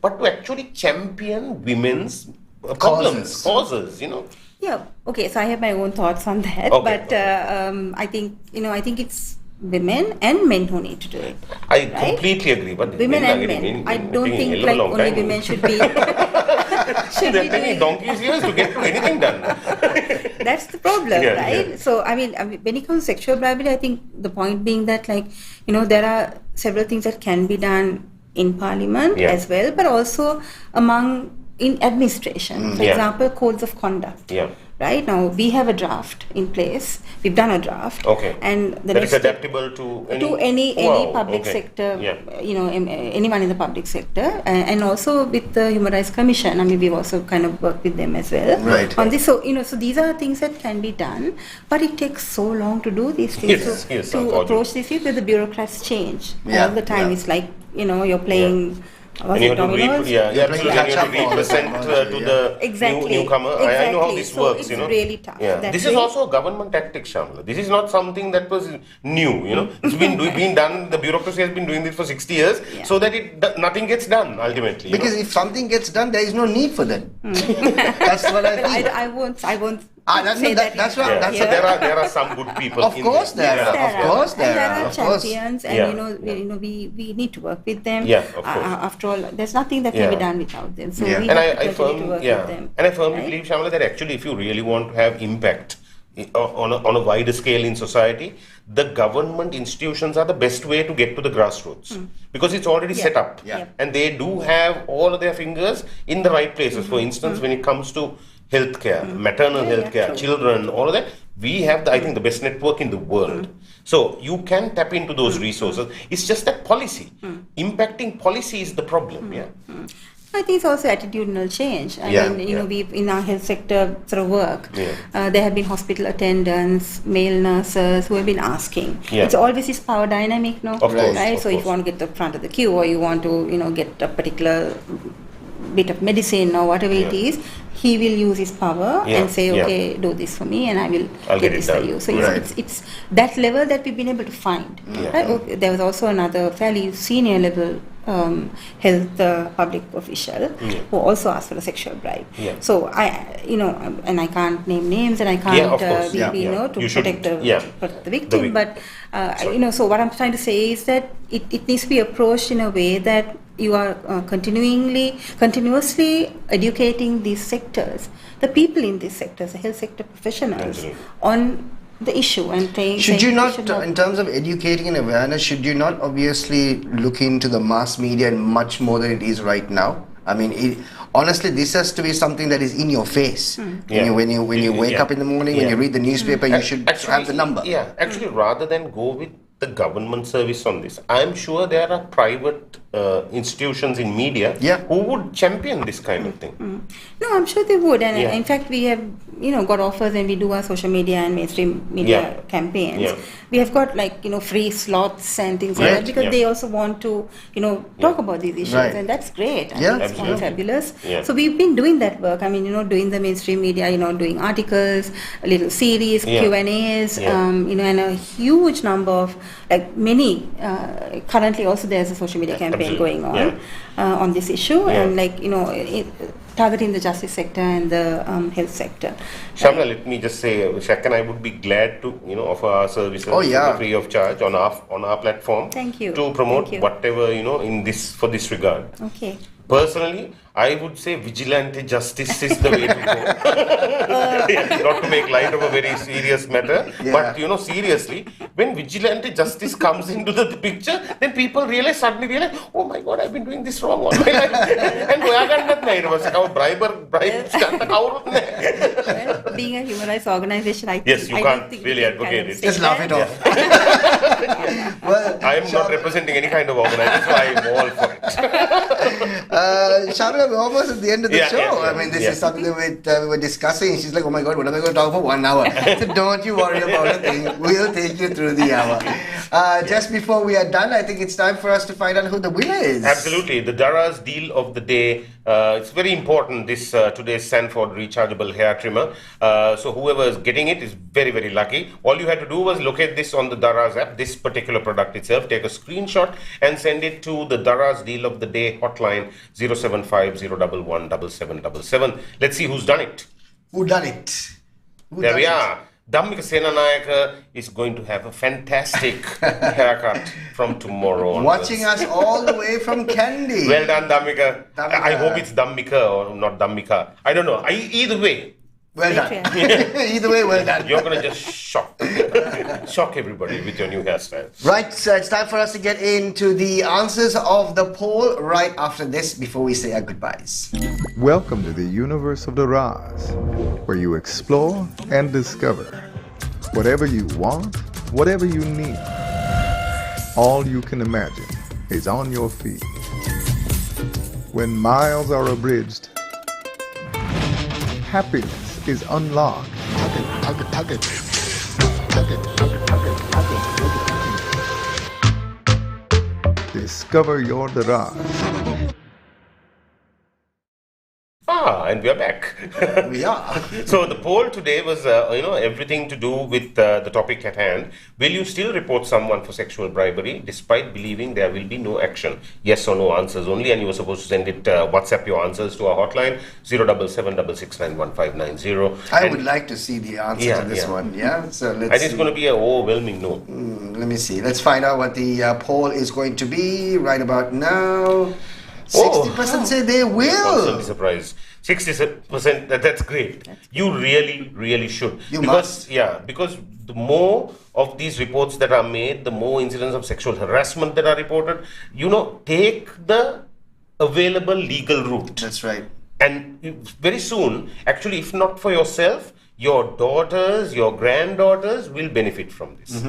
[SPEAKER 2] but to actually champion women's problems, causes.
[SPEAKER 4] Yeah. Okay. So I have my own thoughts on that,
[SPEAKER 2] Okay,
[SPEAKER 4] but I think it's women and men who need to do it.
[SPEAKER 2] I
[SPEAKER 4] right?
[SPEAKER 2] completely agree. But
[SPEAKER 4] Women
[SPEAKER 2] are
[SPEAKER 4] and
[SPEAKER 2] getting
[SPEAKER 4] men. I don't
[SPEAKER 2] taking
[SPEAKER 4] think
[SPEAKER 2] a
[SPEAKER 4] like
[SPEAKER 2] long
[SPEAKER 4] only
[SPEAKER 2] time.
[SPEAKER 4] women should be.
[SPEAKER 2] They're taking donkey's years to get anything done.
[SPEAKER 4] That's the problem,
[SPEAKER 2] Yeah,
[SPEAKER 4] right?
[SPEAKER 2] yeah.
[SPEAKER 4] So, I mean, when it comes to sexual bribery, I think the point being that, there are several things that can be done in parliament
[SPEAKER 2] Yeah.
[SPEAKER 4] as well, but also in administration. For
[SPEAKER 2] Yeah.
[SPEAKER 4] example, codes of conduct.
[SPEAKER 2] Yeah.
[SPEAKER 4] Right now, we have a draft in place. We've done a draft.
[SPEAKER 2] Okay.
[SPEAKER 4] And the
[SPEAKER 2] That
[SPEAKER 4] next
[SPEAKER 2] is
[SPEAKER 4] step-
[SPEAKER 2] adaptable to
[SPEAKER 4] any
[SPEAKER 2] Wow,
[SPEAKER 4] public
[SPEAKER 2] okay.
[SPEAKER 4] sector,
[SPEAKER 2] Yeah.
[SPEAKER 4] anyone in the public sector, and also with the Human Rights Commission. I mean, we've also kind of worked with them as well
[SPEAKER 1] Right.
[SPEAKER 4] on this. So so these are things that can be done, but it takes so long to do these things.
[SPEAKER 2] Yes, yes,
[SPEAKER 4] to
[SPEAKER 2] unfortunately.
[SPEAKER 4] approach these things, because the bureaucrats change
[SPEAKER 1] Yeah,
[SPEAKER 4] all the time.
[SPEAKER 1] yeah.
[SPEAKER 4] It's like you're playing. Was
[SPEAKER 2] And you
[SPEAKER 4] it
[SPEAKER 2] have to
[SPEAKER 4] dominoes?
[SPEAKER 1] You're
[SPEAKER 2] absolutely.
[SPEAKER 1] playing
[SPEAKER 2] And you have to
[SPEAKER 1] catch-up all the
[SPEAKER 2] represent
[SPEAKER 1] time,
[SPEAKER 2] to
[SPEAKER 1] yeah.
[SPEAKER 2] the
[SPEAKER 4] Exactly.
[SPEAKER 2] newcomer. I know how
[SPEAKER 4] Exactly.
[SPEAKER 2] this
[SPEAKER 4] So
[SPEAKER 2] works.
[SPEAKER 4] it's really tough.
[SPEAKER 2] Yeah.
[SPEAKER 4] That
[SPEAKER 2] This is
[SPEAKER 4] way.
[SPEAKER 2] also a government tactic, Shyamala. This is not something that was new. It's been done. The bureaucracy has been doing this for 60 years,
[SPEAKER 4] Yeah.
[SPEAKER 2] so that nothing gets done ultimately.
[SPEAKER 1] Because if something gets done, there is no need for them. That's what I
[SPEAKER 4] But
[SPEAKER 1] think.
[SPEAKER 4] I won't
[SPEAKER 1] that's
[SPEAKER 4] say
[SPEAKER 1] what-
[SPEAKER 4] that.
[SPEAKER 1] that's
[SPEAKER 4] in
[SPEAKER 1] what-
[SPEAKER 2] Yeah.
[SPEAKER 1] that's
[SPEAKER 2] So
[SPEAKER 1] what-
[SPEAKER 4] here.
[SPEAKER 2] there are some good people.
[SPEAKER 1] Of
[SPEAKER 2] in
[SPEAKER 1] course
[SPEAKER 2] there.
[SPEAKER 1] there are.
[SPEAKER 2] Yeah.
[SPEAKER 1] Of course there
[SPEAKER 4] and there
[SPEAKER 1] are.
[SPEAKER 4] are
[SPEAKER 1] Of course.
[SPEAKER 4] champions, and
[SPEAKER 2] Yeah.
[SPEAKER 4] we need to work with them.
[SPEAKER 2] Yeah, of course.
[SPEAKER 4] After all, there's nothing that can be
[SPEAKER 2] Yeah.
[SPEAKER 4] done without them. So
[SPEAKER 1] Yeah.
[SPEAKER 4] we
[SPEAKER 2] And
[SPEAKER 4] have to
[SPEAKER 2] I
[SPEAKER 4] continue to work with them.
[SPEAKER 2] firmly
[SPEAKER 4] right?
[SPEAKER 2] believe, Shyamala, that actually if you really want to have impact on a wider scale in society, the government institutions are the best way to get to the grassroots, because it's already
[SPEAKER 4] Yeah.
[SPEAKER 2] set up,
[SPEAKER 1] Yeah.
[SPEAKER 2] and they do have all of their fingers in the right places. For instance, when it comes to healthcare, maternal
[SPEAKER 4] Yeah,
[SPEAKER 2] healthcare,
[SPEAKER 4] true.
[SPEAKER 2] children, all of that, we have I think the best network in the world. So you can tap into those resources. It's just that policy, impacting policy is the problem. Yeah.
[SPEAKER 4] I think it's also attitudinal change. I
[SPEAKER 2] Yeah,
[SPEAKER 4] mean,
[SPEAKER 2] yeah.
[SPEAKER 4] we've in our health sector sort of work.
[SPEAKER 2] Yeah.
[SPEAKER 4] There have been hospital attendants, male nurses who have been asking.
[SPEAKER 2] Yeah.
[SPEAKER 4] It's always this power dynamic, no?
[SPEAKER 2] Of course,
[SPEAKER 4] right?
[SPEAKER 2] of
[SPEAKER 4] So if you
[SPEAKER 2] course.
[SPEAKER 4] want to get the front of the queue, or you want to, get a particular bit of medicine or whatever it
[SPEAKER 2] Yeah.
[SPEAKER 4] is, he will use his power
[SPEAKER 2] Yeah,
[SPEAKER 4] and say,
[SPEAKER 2] yeah.
[SPEAKER 4] okay, do this for me, and I will
[SPEAKER 2] I'll
[SPEAKER 4] get
[SPEAKER 2] get it
[SPEAKER 4] this for
[SPEAKER 2] done.
[SPEAKER 4] you. So
[SPEAKER 1] Right.
[SPEAKER 4] it's that level that we've been able to find.
[SPEAKER 2] Yeah.
[SPEAKER 4] Right? Okay, there was also another fairly senior level health public official who also asked for a sexual bribe.
[SPEAKER 2] Yeah.
[SPEAKER 4] So and I can't name names, and I can't
[SPEAKER 2] Yeah, of course.
[SPEAKER 1] Yeah.
[SPEAKER 4] to
[SPEAKER 2] You
[SPEAKER 4] protect
[SPEAKER 2] shouldn't.
[SPEAKER 4] the,
[SPEAKER 2] Yeah.
[SPEAKER 4] protect the victim.
[SPEAKER 2] vic-
[SPEAKER 4] But
[SPEAKER 2] Sorry.
[SPEAKER 4] so what I'm trying to say is that it needs to be approached in a way that you are continuously educating these sectors, the people in these sectors, the health sector professionals,
[SPEAKER 2] Absolutely.
[SPEAKER 4] on the issue, and
[SPEAKER 1] Should you
[SPEAKER 4] saying
[SPEAKER 1] not,
[SPEAKER 4] we should
[SPEAKER 1] in terms of educating and awareness, should you not obviously look into the mass media and much more than it is right now? I mean, honestly, this has to be something that is in your face.
[SPEAKER 2] Yeah.
[SPEAKER 1] When you wake
[SPEAKER 2] Yeah.
[SPEAKER 1] up in the morning, when
[SPEAKER 2] Yeah.
[SPEAKER 1] you read the newspaper, you should have the number.
[SPEAKER 2] Yeah, actually, rather than go with the government service on this, I'm sure there are private institutions in media
[SPEAKER 1] Yeah.
[SPEAKER 2] who would champion this kind of thing.
[SPEAKER 4] No, I'm sure they would. And
[SPEAKER 2] Yeah.
[SPEAKER 4] in fact, we have, got offers, and we do our social media and mainstream media
[SPEAKER 2] Yeah.
[SPEAKER 4] campaigns.
[SPEAKER 2] Yeah.
[SPEAKER 4] We have got free slots and things like
[SPEAKER 1] Right.
[SPEAKER 4] that, because
[SPEAKER 2] Yeah.
[SPEAKER 4] they also want to, talk about these issues.
[SPEAKER 1] Right.
[SPEAKER 4] And that's great. I
[SPEAKER 1] Yeah.
[SPEAKER 4] think it's quite
[SPEAKER 2] Absolutely.
[SPEAKER 4] fabulous.
[SPEAKER 2] Yeah.
[SPEAKER 4] So we've been doing that work. I mean, doing the mainstream media, doing articles, a little series,
[SPEAKER 2] Yeah.
[SPEAKER 4] Q&As,
[SPEAKER 2] Yeah.
[SPEAKER 4] and a huge number of, many, currently also there's a social media campaign
[SPEAKER 2] Absolutely.
[SPEAKER 4] going on. On this issue,
[SPEAKER 2] Yeah.
[SPEAKER 4] and targeting the justice sector and the health sector.
[SPEAKER 2] Shyamala, let me just say, Shaq and I would be glad to, offer our services
[SPEAKER 1] Oh, yeah.
[SPEAKER 2] free of charge on our platform.
[SPEAKER 4] Thank you.
[SPEAKER 2] To promote
[SPEAKER 4] Thank you.
[SPEAKER 2] whatever, for this regard.
[SPEAKER 4] Okay.
[SPEAKER 2] Personally, I would say vigilante justice is the way to go. Not to make light of a very serious matter,
[SPEAKER 1] Yeah.
[SPEAKER 2] but seriously, when vigilante justice comes into the picture, then people suddenly realize, oh my God, I've been doing this wrong all my life. And bribes.
[SPEAKER 4] Well, being a human rights organization,
[SPEAKER 2] Yes, you
[SPEAKER 4] I
[SPEAKER 2] can't
[SPEAKER 4] don't think
[SPEAKER 2] really
[SPEAKER 4] we can
[SPEAKER 2] advocate
[SPEAKER 4] kind of
[SPEAKER 2] it.
[SPEAKER 4] say
[SPEAKER 1] Just laugh
[SPEAKER 4] that.
[SPEAKER 1] it off. Well,
[SPEAKER 2] I am not representing any kind of organization, so I am all for it.
[SPEAKER 1] Shyamala, we're almost at the end of the
[SPEAKER 2] Yeah,
[SPEAKER 1] show.
[SPEAKER 2] yeah, yeah.
[SPEAKER 1] I mean, this
[SPEAKER 2] Yeah.
[SPEAKER 1] is something that we were discussing. She's like, oh my God, what am I going to talk for 1 hour? So don't you worry about a thing. We'll take you through the hour. Just before we are done, I think it's time for us to find out who the winner is.
[SPEAKER 2] Absolutely. The Dara's deal of the day. It's very important, this today's Sanford rechargeable hair trimmer. So whoever is getting it is very, very lucky. All you had to do was locate this on the Dara's app, this particular product itself, take a screenshot and send it to the Dara's deal of the day hotline 075-011-7777. Let's see who's done it.
[SPEAKER 1] Who done it? Who
[SPEAKER 2] There
[SPEAKER 1] done
[SPEAKER 2] we
[SPEAKER 1] it?
[SPEAKER 2] are. Dhammika Senanayaka is going to have a fantastic haircut from tomorrow onwards.
[SPEAKER 1] Watching us all the way from Kandy.
[SPEAKER 2] Well done, Dhammika.
[SPEAKER 1] Dhammika.
[SPEAKER 2] I hope it's Dhammika or not Dhammika. I don't know. Either way,
[SPEAKER 1] Well done.
[SPEAKER 4] Great,
[SPEAKER 1] Either way, well done.
[SPEAKER 2] you're going to just shock everybody with your new hairstyle.
[SPEAKER 1] Right, so it's time for us to get into the answers of the poll right after this before we say our goodbyes.
[SPEAKER 3] Welcome to the universe of the Raz, where you explore and discover whatever you want, whatever you need. All you can imagine is on your feet. When miles are abridged, happiness is unlocked. Discover your Daraz.
[SPEAKER 2] And we are back.
[SPEAKER 1] We are.
[SPEAKER 2] So the poll today was, everything to do with the topic at hand. Will you still report someone for sexual bribery despite believing there will be no action? Yes or no answers only, and you were supposed to send it, WhatsApp your answers to our hotline 07766691590.
[SPEAKER 1] I would like to see the answer
[SPEAKER 2] Yeah,
[SPEAKER 1] to this
[SPEAKER 2] yeah.
[SPEAKER 1] one. Yeah, so let's
[SPEAKER 2] And it's
[SPEAKER 1] see.
[SPEAKER 2] going to be an overwhelming no.
[SPEAKER 1] Let me see. Let's find out what the poll is going to be right about now. 60% say they
[SPEAKER 2] Constantly
[SPEAKER 1] will.
[SPEAKER 2] surprised. 60%, that's great. You really, really should.
[SPEAKER 1] You
[SPEAKER 2] because,
[SPEAKER 1] must.
[SPEAKER 2] Yeah, because the more of these reports that are made, the more incidents of sexual harassment that are reported, take the available legal route.
[SPEAKER 1] That's right.
[SPEAKER 2] And very soon, actually, if not for yourself, your daughters, your granddaughters will benefit from this.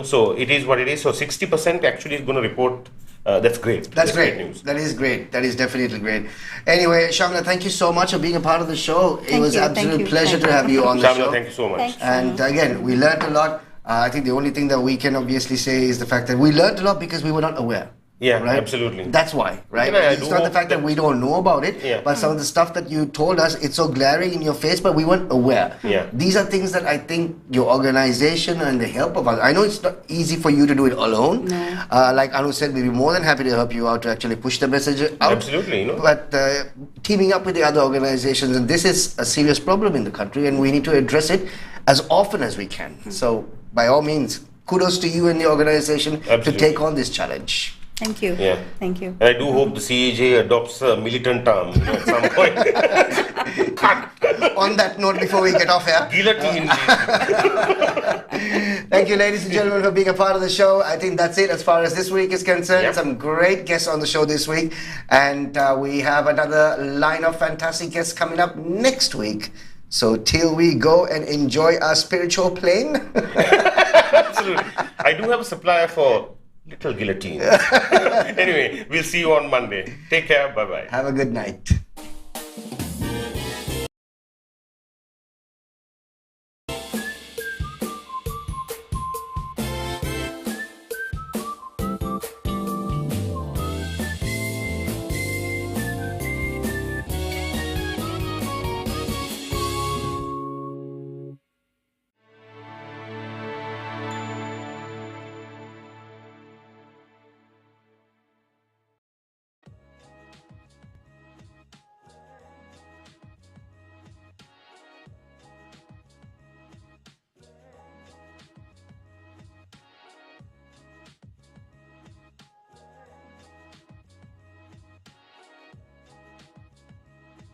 [SPEAKER 2] So it is what it is. So 60% actually is going to report. That's great.
[SPEAKER 1] That's great.
[SPEAKER 2] News.
[SPEAKER 1] That is great. That is definitely great. Anyway, Shyamala, thank you so much for being a part of the show. It
[SPEAKER 4] Thank
[SPEAKER 1] was
[SPEAKER 4] you,
[SPEAKER 1] an
[SPEAKER 4] thank
[SPEAKER 1] absolute
[SPEAKER 4] you,
[SPEAKER 1] pleasure
[SPEAKER 4] thank
[SPEAKER 1] to
[SPEAKER 4] you.
[SPEAKER 1] have you on the
[SPEAKER 2] Shyamala,
[SPEAKER 1] show.
[SPEAKER 2] thank you so much.
[SPEAKER 4] Thank you.
[SPEAKER 1] And again, we learned a lot. I think the only thing that we can obviously say is the fact that we learned a lot because we were not aware.
[SPEAKER 2] Yeah,
[SPEAKER 1] right?
[SPEAKER 2] absolutely.
[SPEAKER 1] That's why, right?
[SPEAKER 2] And I
[SPEAKER 1] It's
[SPEAKER 2] do
[SPEAKER 1] not the
[SPEAKER 2] hope
[SPEAKER 1] fact that
[SPEAKER 2] that-
[SPEAKER 1] we don't know about it,
[SPEAKER 2] Yeah.
[SPEAKER 1] but some of the stuff that you told us, it's so glaring in your face, but we weren't aware.
[SPEAKER 2] Yeah.
[SPEAKER 1] These are things that I think your organization and the help of us, I know it's not easy for you to do it alone.
[SPEAKER 4] No.
[SPEAKER 1] Like Anu said, we'd be more than happy to help you out to actually push the message out.
[SPEAKER 2] Absolutely,
[SPEAKER 1] But teaming up with the other organizations, and this is a serious problem in the country, and we need to address it as often as we can. So, by all means, kudos to you and the organization to
[SPEAKER 2] Absolutely.
[SPEAKER 1] take on this challenge.
[SPEAKER 4] Thank you.
[SPEAKER 2] Yeah.
[SPEAKER 4] Thank you.
[SPEAKER 2] And I do hope the CAJ adopts a militant arm at some point. Cut.
[SPEAKER 1] On that note, before we get off here,
[SPEAKER 2] Guillotine.
[SPEAKER 1] thank you, ladies and gentlemen, for being a part of the show. I think that's it as far as this week is concerned.
[SPEAKER 2] Yep.
[SPEAKER 1] Some great guests on the show this week, and we have another line of fantastic guests coming up next week. So till we go and enjoy our spiritual plane.
[SPEAKER 2] Absolutely. I do have a supplier for Little guillotine. Anyway, we'll see you on Monday. Take care. Bye-bye.
[SPEAKER 1] Have a good night.